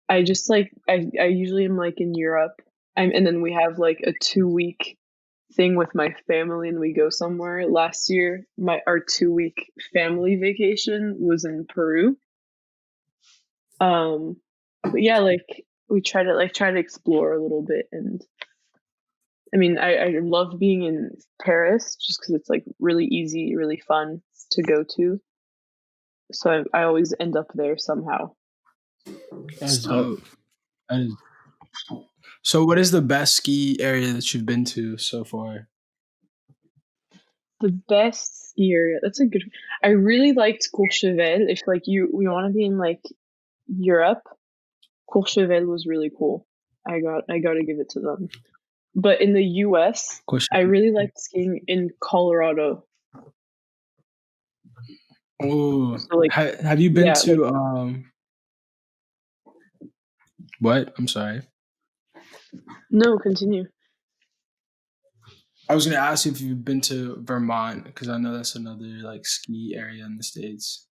S1: I just like I usually am like in Europe, and then we have like a 2-week thing with my family, and we go somewhere. Last year, our 2-week family vacation was in Peru. But yeah, like we try to explore a little bit, and I mean, I love being in Paris just because it's like really easy, really fun to go to. So I always end up there somehow.
S3: That's dope. So, what is the best ski area that you've been to so far?
S1: The best ski area. That's a good. I really liked Courchevel. If like we want to be in like Europe, Courchevel was really cool. I got to give it to them. But in the US, I really liked skiing in Colorado.
S3: Oh, so like, have you been to what? I'm sorry.
S1: No, continue.
S3: I was going to ask you if you've been to Vermont, because I know that's another like ski area in the States.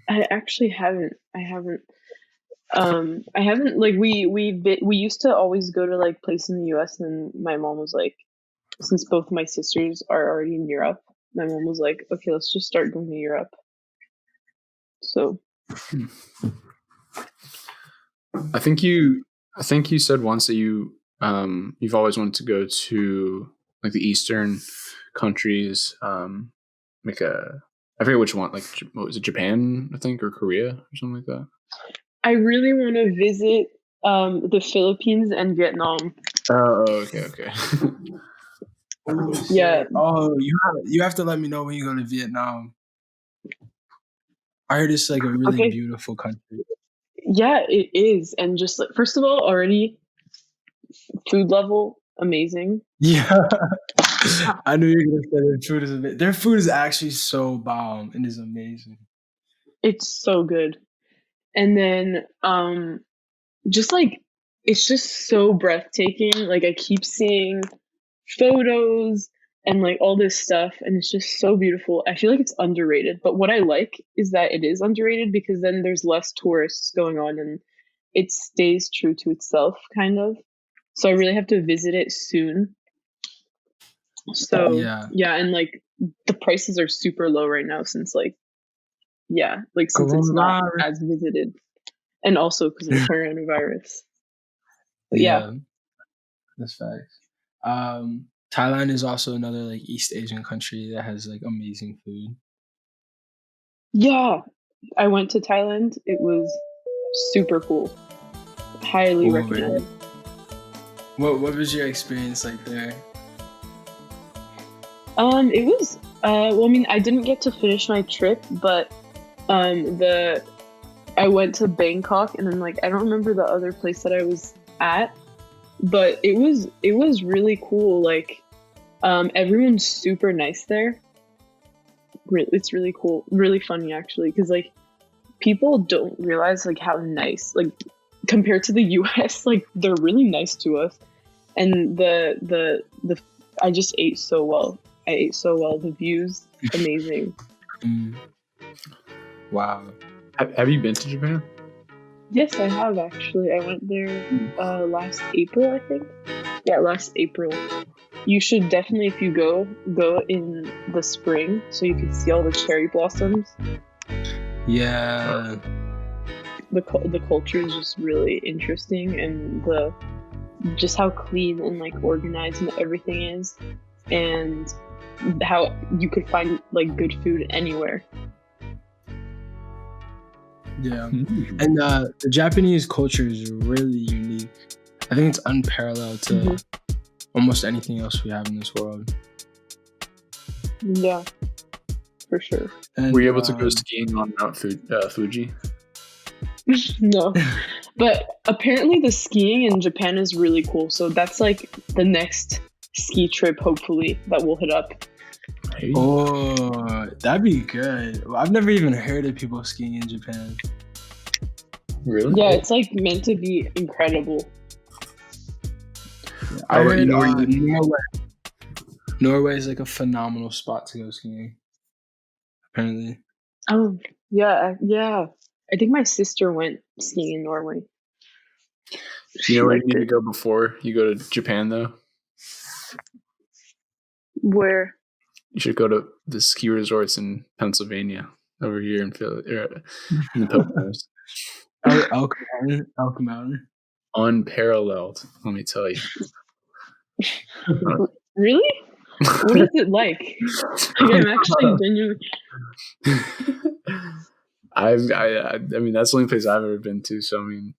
S1: I actually haven't. I haven't like we used to always go to like places in the US, and my mom was like, since both my sisters are already in Europe, my mom was like, okay, let's just start going to Europe. So
S2: I think you said once that you've always wanted to go to like the Eastern countries, like I forget which one, like what was it, Japan, I think, or Korea or something like that.
S1: I really want to visit the Philippines and Vietnam.
S2: Oh, okay.
S1: Yeah.
S3: Oh, you have to let me know when you go to Vietnam. I heard it's like a really beautiful country.
S1: Yeah, it is. And just like, first of all, already food level, amazing.
S3: Yeah. I knew you were going to say their food is amazing. Their food is actually so bomb and is amazing.
S1: It's so good. And then just like it's just so breathtaking. Like I keep seeing photos and like all this stuff, and it's just so beautiful. I feel like it's underrated, but what I like is that it is underrated because then there's less tourists going on and it stays true to itself, kind of. So I really have to visit it soon. So yeah, and like the prices are super low right now since since it's not as visited, and also because of coronavirus. But yeah,
S3: that's facts. Thailand is also another like East Asian country that has like amazing food.
S1: Yeah, I went to Thailand. It was super cool. Highly recommend.
S3: What was your experience like there?
S1: It was well, I mean, I didn't get to finish my trip, but I went to Bangkok, and then like I don't remember the other place that I was at, but it was really cool. Like everyone's super nice there. It's really cool, really funny actually, because like people don't realize like how nice, like compared to the US, like they're really nice to us. And the I just ate so well. I ate so well. The views, amazing.
S3: Wow.
S2: Have you been to Japan?
S1: Yes, I have actually. I went there last April, I think. Yeah, last April. You should definitely, if you go in the spring so you can see all the cherry blossoms.
S3: Yeah.
S1: The culture is just really interesting, and just how clean and like organized and everything is, and how you could find like good food anywhere.
S3: Yeah. And the Japanese culture is really unique. I think it's unparalleled to almost anything else we have in this world.
S1: Yeah, for sure.
S2: And, were you able to go skiing on Mount Fuji?
S1: No, but apparently the skiing in Japan is really cool. So that's like the next ski trip, hopefully, that we'll hit up.
S2: Maybe.
S3: Oh, that'd be good. Well, I've never even heard of people skiing in Japan.
S2: Really?
S1: Yeah, it's like meant to be incredible.
S3: I
S2: Oh, but
S3: heard
S2: you know where you-
S3: Norway is like a phenomenal spot to go skiing. Apparently.
S1: Oh, yeah. I think my sister went skiing in Norway.
S2: You know where you
S1: liked
S2: need to
S1: it.
S2: go before you go to Japan, though?
S1: Where?
S2: You should go to the ski resorts in Pennsylvania, over here in Philly, in the Poconos.
S3: Elk Mountain.
S2: Unparalleled, let me tell you.
S1: Really? What is it like? I'm actually genuinely.
S2: I mean, that's the only place I've ever been to. So I mean,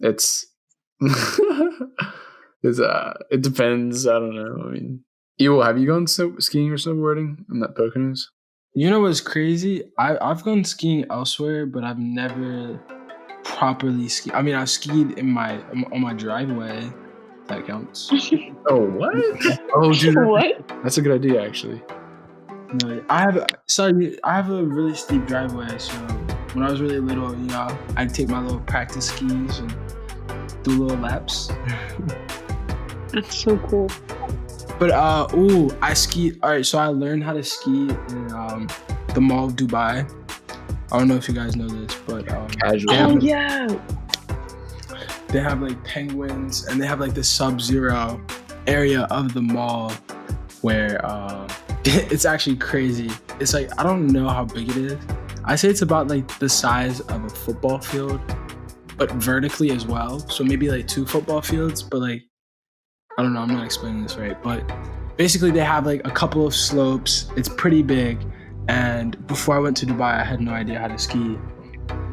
S2: it's it depends. I don't know. I mean, have you gone skiing or snowboarding in that Poconos?
S3: You know what's crazy? I've gone skiing elsewhere, but I've never properly skied. I mean, I've skied on my driveway. That counts.
S2: Oh, what? Oh, dude,
S1: What?
S2: that's a good idea, actually.
S3: No, I have a really steep driveway. So when I was really little, I'd take my little practice skis and do little laps.
S1: That's so cool.
S3: But I skied. All right, so I learned how to ski in the Mall of Dubai. I don't know if you guys know this, but
S2: Casual.
S1: Oh yeah.
S3: they have like penguins, and they have like the sub-zero area of the mall where it's actually crazy. It's like, I don't know how big it is. I say it's about like the size of a football field, but vertically as well. So maybe like 2 football fields, but like, I don't know, I'm not explaining this right. But basically they have like a couple of slopes. It's pretty big. And before I went to Dubai, I had no idea how to ski.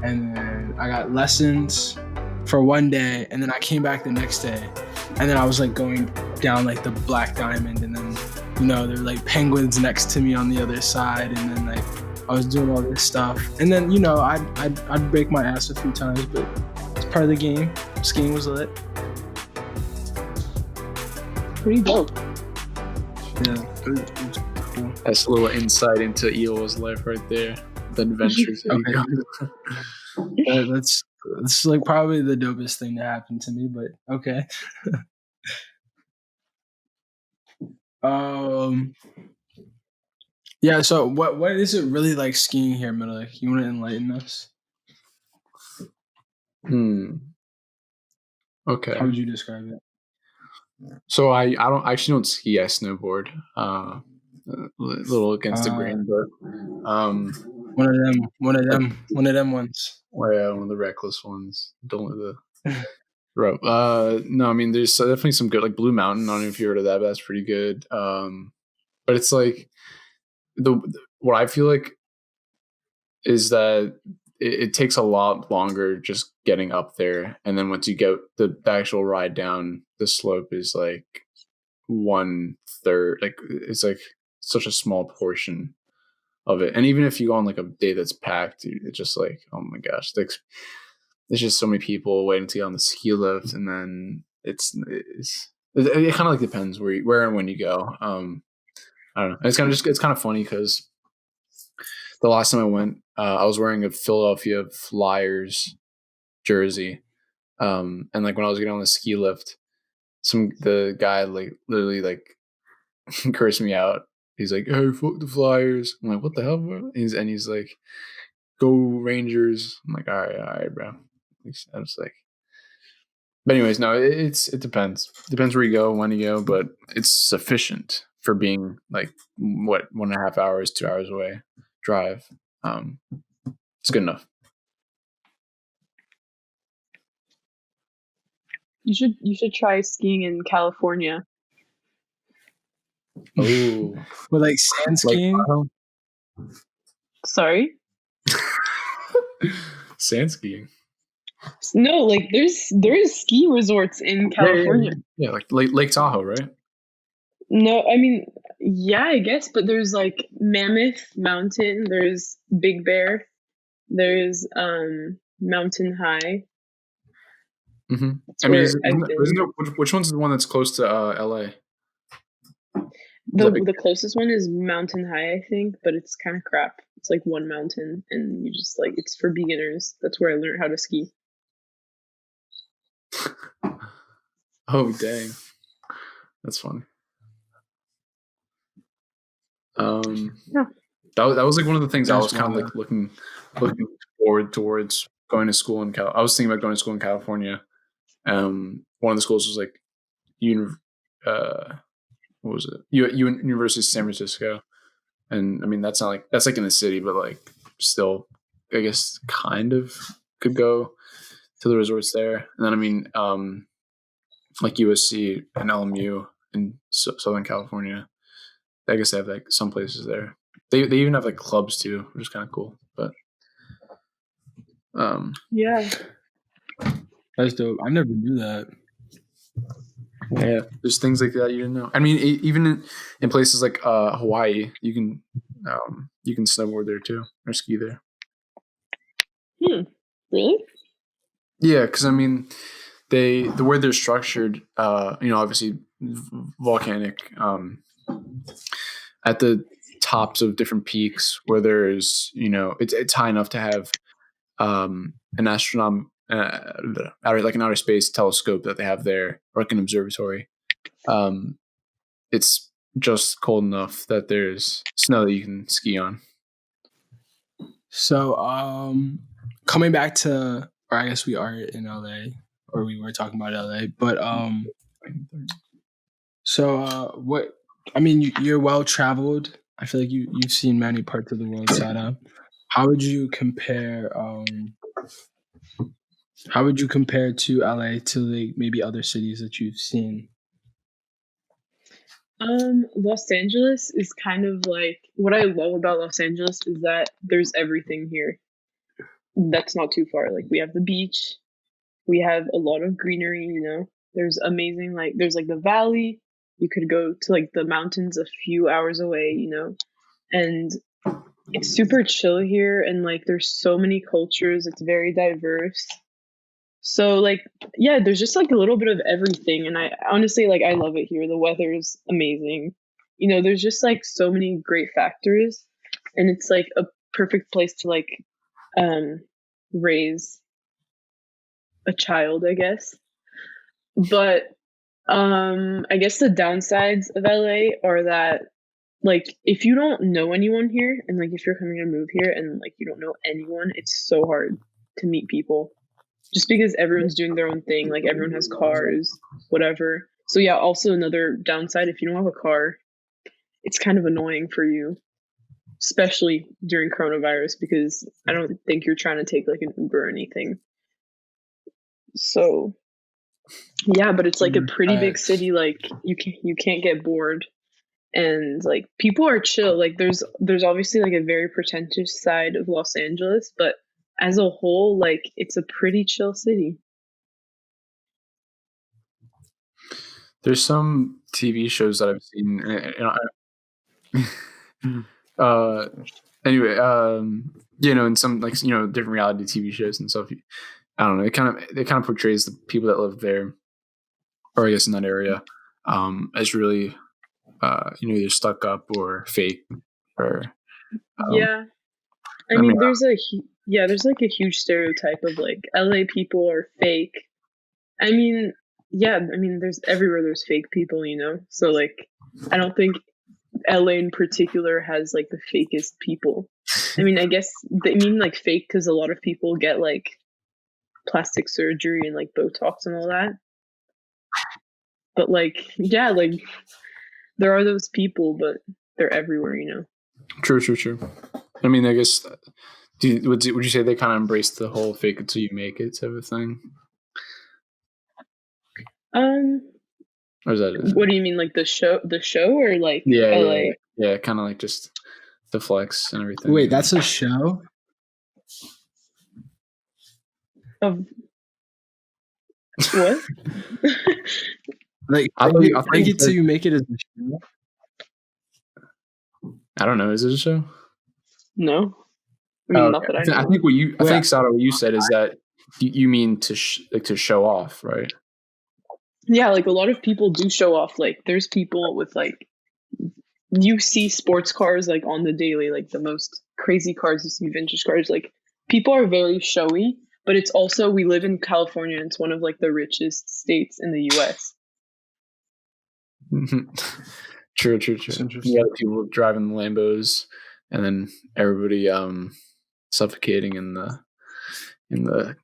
S3: And then I got lessons for one day, and then I came back the next day, and then I was like going down like the Black Diamond, and then there were like penguins next to me on the other side, and then like I was doing all this stuff, and then I'd break my ass a few times, but it's part of the game. Skiing was lit.
S1: Pretty dope.
S3: Yeah, it was cool.
S2: That's a little insight into Eol's life right there. The adventures.
S3: Okay. That's like probably the dopest thing to happen to me, but okay. Yeah, so what is it really like skiing here, Menelik? You want to enlighten us?
S2: Okay.
S3: How would you describe it?
S2: So I don't ski, I snowboard. A little against the grain, but
S3: one of them ones.
S2: Well, yeah, one of the reckless ones. Don't let the rope. No, I mean, there's definitely some good, like Blue Mountain. I don't know if you heard of that, but that's pretty good. But it's like what I feel like is that it takes a lot longer just getting up there, and then once you get the actual ride down, the slope is like 1/3. Like it's like such a small portion of it. And even if you go on like a day that's packed, it's just like, oh my gosh, there's just so many people waiting to get on the ski lift, and then it kind of like depends where and when you go. I don't know. And it's kind of funny because the last time I went, I was wearing a Philadelphia Flyers jersey, and like when I was getting on the ski lift, the guy like literally like cursed me out. He's like, "Hey, fuck the Flyers." I'm like, "What the hell, bro?" And he's like, "Go Rangers." I'm like, all right, bro. I was like, but anyways, no, it depends. It depends where you go, when you go, but it's sufficient for being like 1.5 hours, 2 hours away drive. It's good enough.
S1: You should try skiing in California.
S2: Oh,
S3: with like sand skiing.
S1: Sorry?
S2: Sand skiing.
S1: No, like there's ski resorts in California.
S2: Yeah, like Lake Tahoe, right?
S1: No, I mean, yeah, I guess, but there's like Mammoth Mountain, there's Big Bear, there's Mountain High.
S2: Mm-hmm. I mean, which one's the one that's close to LA?
S1: The closest one is Mountain High, I think, but it's kind of crap. It's like one mountain, and you just like it's for beginners. That's where I learned how to ski.
S2: Oh dang, that's funny.
S1: Yeah.
S2: That was like one of the things I was
S3: That's
S2: kind of like looking forward towards going to school in I was thinking about going to school in California. One of the schools was like what was it? University of San Francisco. And I mean that's like in the city, but like still I guess kind of could go to the resorts there. And then I mean like USC and LMU in Southern California. I guess they have like some places there. They even have like clubs too, which is kind of cool. But
S1: yeah,
S3: that's dope. I never knew that.
S2: Yeah, there's things like that you didn't know. I mean, even in places like Hawaii, you can snowboard there too or ski there.
S1: Really?
S2: Yeah, because I mean, the way they're structured, obviously volcanic. At the tops of different peaks where there's, it's high enough to have an outer space telescope that they have there, or like an observatory. It's just cold enough that there's snow that you can ski on.
S3: So, coming back to, or I guess we are in LA, or we were talking about LA, but what? I mean, you're well traveled. I feel like you've seen many parts of the world, Sara. How would you compare? How would you compare to LA to like maybe other cities that you've seen?
S1: Los Angeles is kind of like, what I love about Los Angeles is that there's everything here. That's not too far. Like we have the beach, we have a lot of greenery, there's amazing, like there's like the valley. You could go to like the mountains a few hours away, and it's super chill here. And like, there's so many cultures. It's very diverse. So like, yeah, there's just like a little bit of everything. And I honestly, like, I love it here. The weather's amazing. There's just like so many great factors, and it's like a perfect place to like, raise a child, I guess. But I guess the downsides of LA are that like if you don't know anyone here, and like if you're coming to move here and like you don't know anyone, it's so hard to meet people just because everyone's doing their own thing. Like everyone has cars, whatever. So yeah, also another downside, if you don't have a car, it's kind of annoying for you, especially during coronavirus, because I don't think you're trying to take like an Uber or anything. So yeah, but it's like a pretty big city. Like you can't get bored, and like people are chill. Like there's obviously like a very pretentious side of Los Angeles, but as a whole, like it's a pretty chill city.
S2: There's some TV shows that I've seen. Anyway, in some like different reality TV shows and stuff. I don't know. It kind of portrays the people that live there, or I guess in that area, as really, either stuck up or fake, or
S1: yeah. I mean, there's like a huge stereotype of like LA people are fake. I mean, yeah. I mean, there's everywhere there's fake people, So like, I don't think LA in particular has like the fakest people. I mean, I guess they mean like fake because a lot of people get like plastic surgery and like Botox and all that. But like, yeah, like there are those people, but they're everywhere,
S2: True. I mean, I guess, would you say they kind of embrace the whole fake it till you make it type of thing? Or is that?
S1: What do you mean, like the show, or like LA?
S2: Yeah, kind of like just the flex and everything.
S3: Wait, that's a show?
S1: Of what?
S3: Like, I think it till you make it as a show.
S2: I don't know. Is it a show?
S1: No. I mean, not that I know.
S2: I think Sara, what you said is that you mean to show off, right?
S1: Yeah, like a lot of people do show off. Like there's people with like you see sports cars like on the daily, like the most crazy cars. You see vintage cars. Like people are very showy, but it's also we live in California. And it's one of like the richest states in the U.S.
S2: True.
S3: It's interesting.
S2: Yeah, people driving the Lambos, and then everybody suffocating in the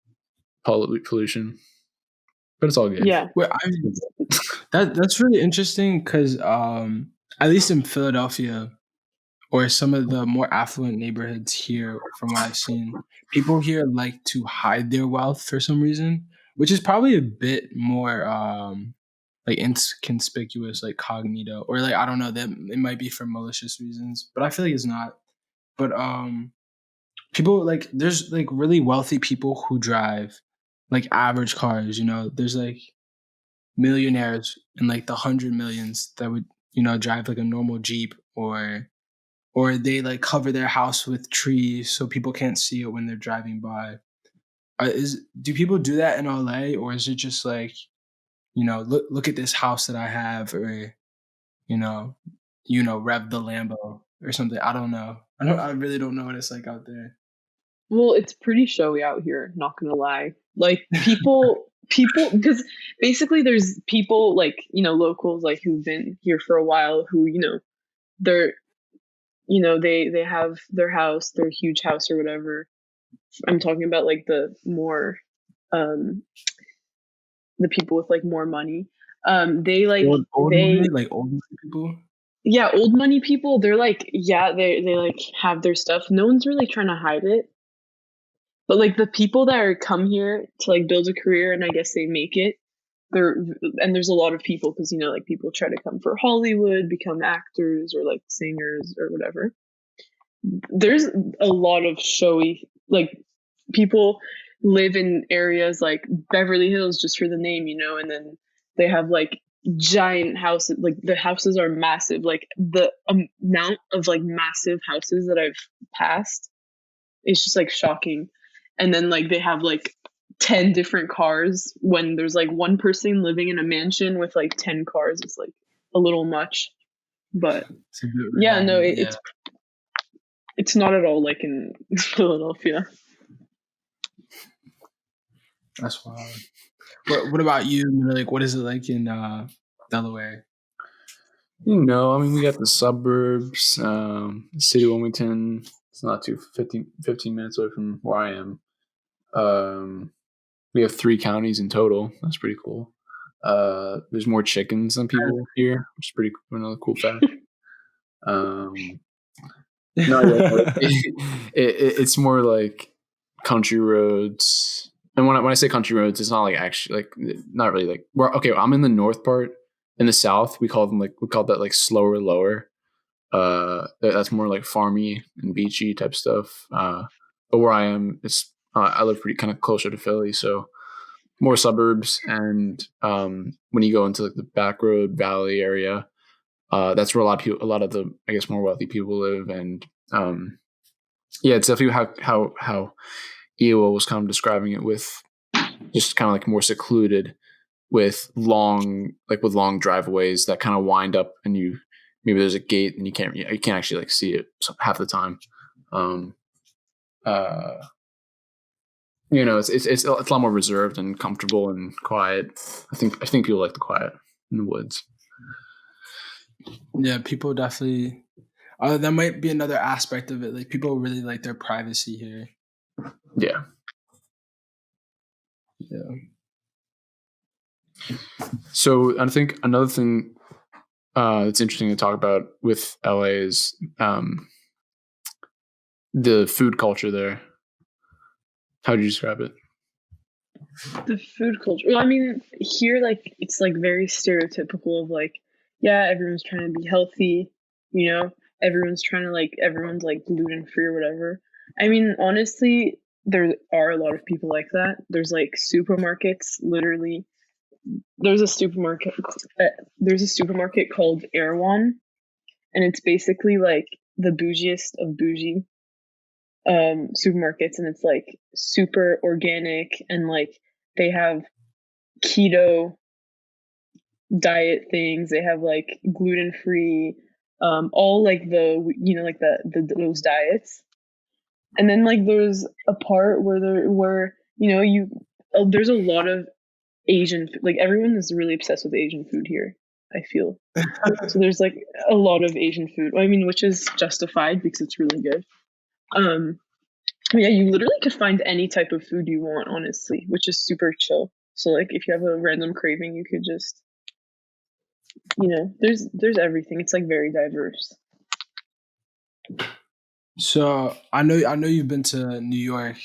S2: pollution. But it's all good.
S1: Yeah.
S3: Well, that's really interesting because at least in Philadelphia or some of the more affluent neighborhoods here, from what I've seen, people here like to hide their wealth for some reason, which is probably a bit more like inconspicuous, like cognito, or like I don't know, that it might be for malicious reasons, but I feel like it's not. But people like there's like really wealthy people who drive like average cars, you know. There's like millionaires in like the 100 millions that would, you know, drive like a normal Jeep, or they like cover their house with trees so people can't see it when they're driving by. Do people do that in LA, or is it just like, you know, look at this house that I have, or you know, rev the Lambo or something? I don't know. I really don't know what it's like out there.
S1: Well, it's pretty showy out here, not gonna lie. Like people because basically there's people like, you know, locals like who've been here for a while who, you know, they're, you know, they have their house, their huge house or whatever. I'm talking about like the more the people with like more money. They like
S3: old
S1: they
S3: money, like old money people.
S1: Yeah, old money people, they're like, yeah, they like have their stuff. No one's really trying to hide it. But like the people that are come here to like build a career and I guess they make it, and there's a lot of people because, you know, like people try to come for Hollywood, become actors or like singers or whatever. There's a lot of showy, like people live in areas like Beverly Hills just for the name, you know, and then they have like giant houses, like the houses are massive, like the amount of like massive houses that I've passed, it's just like shocking. And then like they have like 10 different cars when there's like one person living in a mansion with like 10 cars. It's like a little much, but yeah, no, it's not at all like in Philadelphia.
S3: That's wild. What about you? Like, what is it like in Delaware?
S2: You know, I mean, we got the suburbs, city of Wilmington. It's not too 15 minutes away from where I am. We have 3 counties in total. That's pretty cool. There's more chickens than people here, which is pretty another cool fact. It's more like country roads. And when I say country roads, it's not like actually like not really like I'm in the north part. In the south, we call that like slower lower. That's more like farmy and beachy type stuff. But where I am, I live pretty kind of closer to Philly, so more suburbs. And when you go into like the back road valley area, that's where a lot of the I guess more wealthy people live. And yeah, it's definitely how Ewa was kind of describing it, with just kind of like more secluded, with long driveways that kind of wind up, and maybe there's a gate and you can't actually like see it half the time. You know, it's a lot more reserved and comfortable and quiet. I think people like the quiet in the woods.
S3: Yeah, people definitely. That might be another aspect of it. Like people really like their privacy here.
S2: Yeah.
S3: Yeah.
S2: So I think another thing that's interesting to talk about with LA is the food culture there. How do you describe it?
S1: The food culture. Well, I mean, here, like, it's like very stereotypical of like, yeah, everyone's trying to be healthy, you know, everyone's like gluten free or whatever. I mean, honestly, there are a lot of people like that. There's like supermarkets, literally. There's a supermarket called Erewhon, and it's basically like the bougiest of bougie supermarkets, and it's like super organic, and like they have keto diet things, they have like gluten-free all like like the those diets. And then like there's a part where there's a lot of Asian, like everyone is really obsessed with Asian food here, I feel. So there's like a lot of Asian food. I mean, which is justified because it's really good. Yeah, you literally could find any type of food you want, honestly, which is super chill. So like if you have a random craving, you could just, there's everything. It's like very diverse.
S3: So I know you've been to New York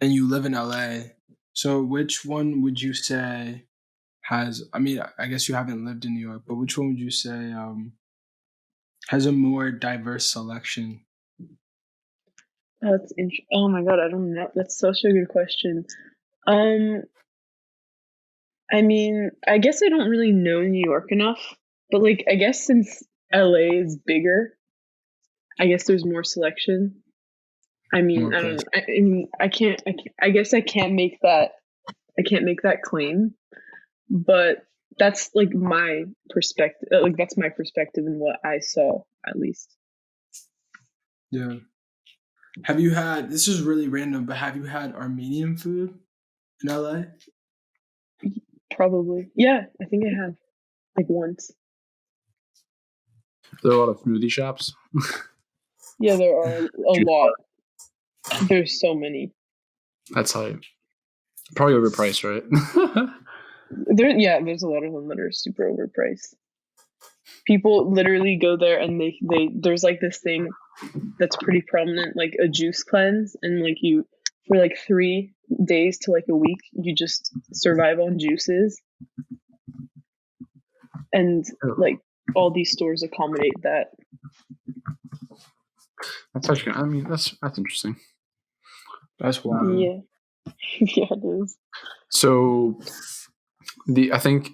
S3: and you live in LA. So which one would you say has, I mean, I guess you haven't lived in New York, but which one would you say has a more diverse selection?
S1: That's interesting. Oh my god, I don't know. That's such a good question. I mean, I guess I don't really know New York enough, but like I guess since LA is bigger, I guess there's more selection. I mean, I don't know. I mean, I guess I can't make that claim, but that's like my perspective. Like that's my perspective and what I saw, at least.
S3: Yeah. Have you had, this is really random, but have you had Armenian food in LA?
S1: Probably. Yeah, I think I have. Like once.
S2: There are a lot of smoothie shops.
S1: Yeah, there are a lot. There's so many.
S2: That's hype. Probably overpriced, right?
S1: There's a lot of them that are super overpriced. People literally go there and they there's like this thing that's pretty prominent, like a juice cleanse, and like you for like 3 days to like a week, you just survive on juices, and like all these stores accommodate that.
S2: That's actually, I mean, that's interesting.
S3: That's wild.
S1: Yeah. Yeah, it is.
S2: So I think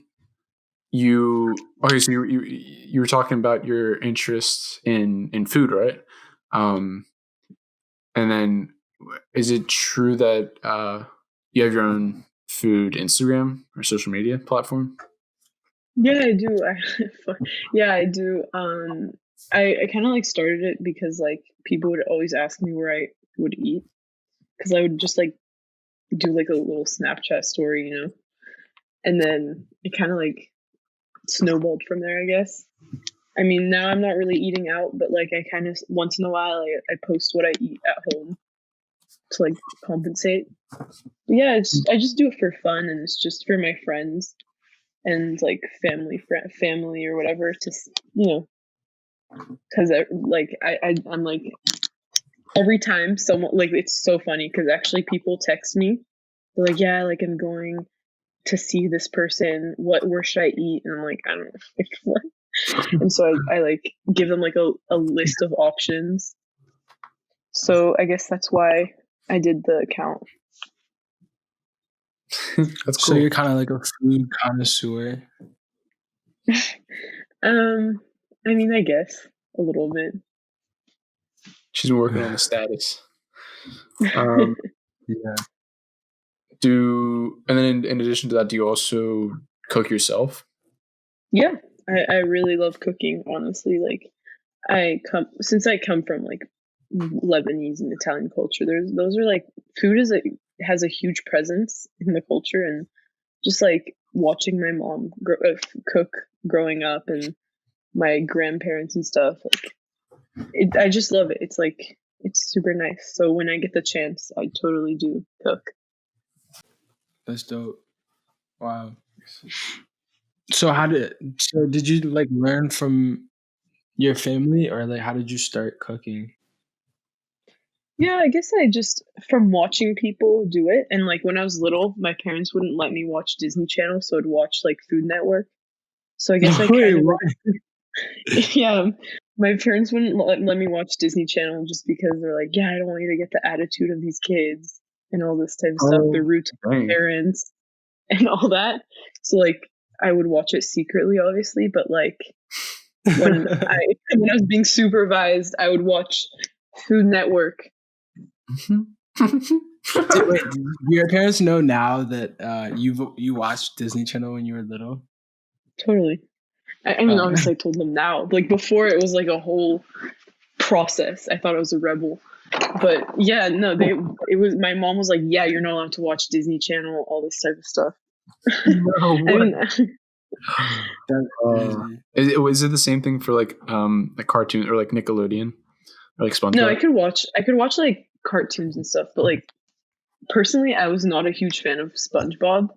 S2: you were talking about your interests in food, right? And then is it true that you have your own food Instagram or social media platform?
S1: Yeah, I do. Yeah, I do. I kind of like started it because like people would always ask me where I would eat, because I would just like do like a little Snapchat story, and then it kind of like snowballed from there, I guess. I mean, now I'm not really eating out, but like I kind of once in a while I post what I eat at home to like compensate. But yeah, I just do it for fun, and it's just for my friends and like family or whatever, to because I'm like, every time someone, like, it's so funny because actually people text me, they're like, yeah, like I'm going to see this person, where should I eat? And I'm like, I don't know, like, what? And so I like give them like a list of options. So I guess that's why I did the account.
S2: That's cool.
S3: So you're kind of like a food connoisseur.
S1: I mean, I guess a little bit.
S2: She's been working on the status.
S3: Yeah.
S2: And then in addition to that, do you also cook yourself?
S1: Yeah, I really love cooking, honestly. Like since I come from like Lebanese and Italian culture, those are like, food has a huge presence in the culture, and just like watching my mom cook growing up, and my grandparents and stuff, like I just love it. It's like, it's super nice. So when I get the chance, I totally do cook.
S3: That's dope. Wow. So did you like learn from your family, or like how did you start cooking?
S1: Yeah, I guess I just, from watching people do it, and like when I was little, my parents wouldn't let me watch Disney Channel, so I'd watch like Food Network. So I guess I kind of yeah, my parents wouldn't let me watch Disney Channel just because they're like, yeah, I don't want you to get the attitude of these kids and all this type of stuff, the rude parents and all that. So like I would watch it secretly, obviously, but like when I was being supervised, I would watch Food Network.
S3: Wait, do your parents know now that you watched Disney Channel when you were little?
S1: Totally. I mean, obviously, I told them now. Like before, it was like a whole process. I thought I was a rebel, but yeah, no, it was. My mom was like, "Yeah, you're not allowed to watch Disney Channel, all this type of stuff."
S2: No,
S1: I mean,
S2: is it the same thing for like a cartoon or like Nickelodeon or like SpongeBob?
S1: no, I could watch like cartoons and stuff, but like personally, I was not a huge fan of SpongeBob,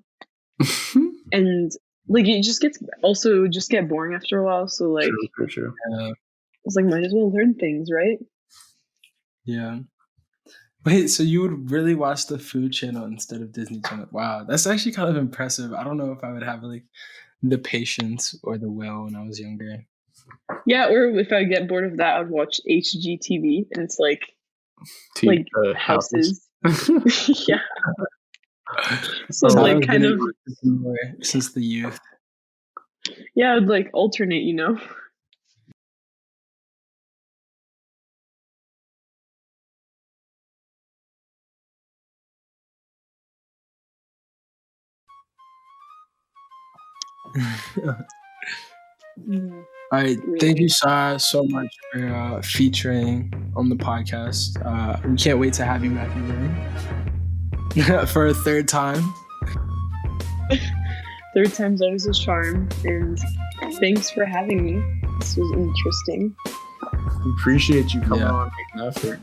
S1: and like it just get boring after a while. So like,
S2: True.
S1: it's like might as well learn things, right?
S3: Yeah. Wait, so you would really watch the Food Channel instead of Disney Channel? Wow, that's actually kind of impressive. I don't know if I would have like the patience or the will when I was younger.
S1: Yeah, or if I get bored of that, I'd watch HGTV, and it's like houses. Yeah. So like kind of
S3: since the youth.
S1: Yeah, I'd like alternate, you know.
S3: All right, thank you, Sara, so much for featuring on the podcast. We can't wait to have you back again for a third time.
S1: Third time's always a charm, and thanks for having me. This was interesting.
S2: Appreciate you coming on, making an effort.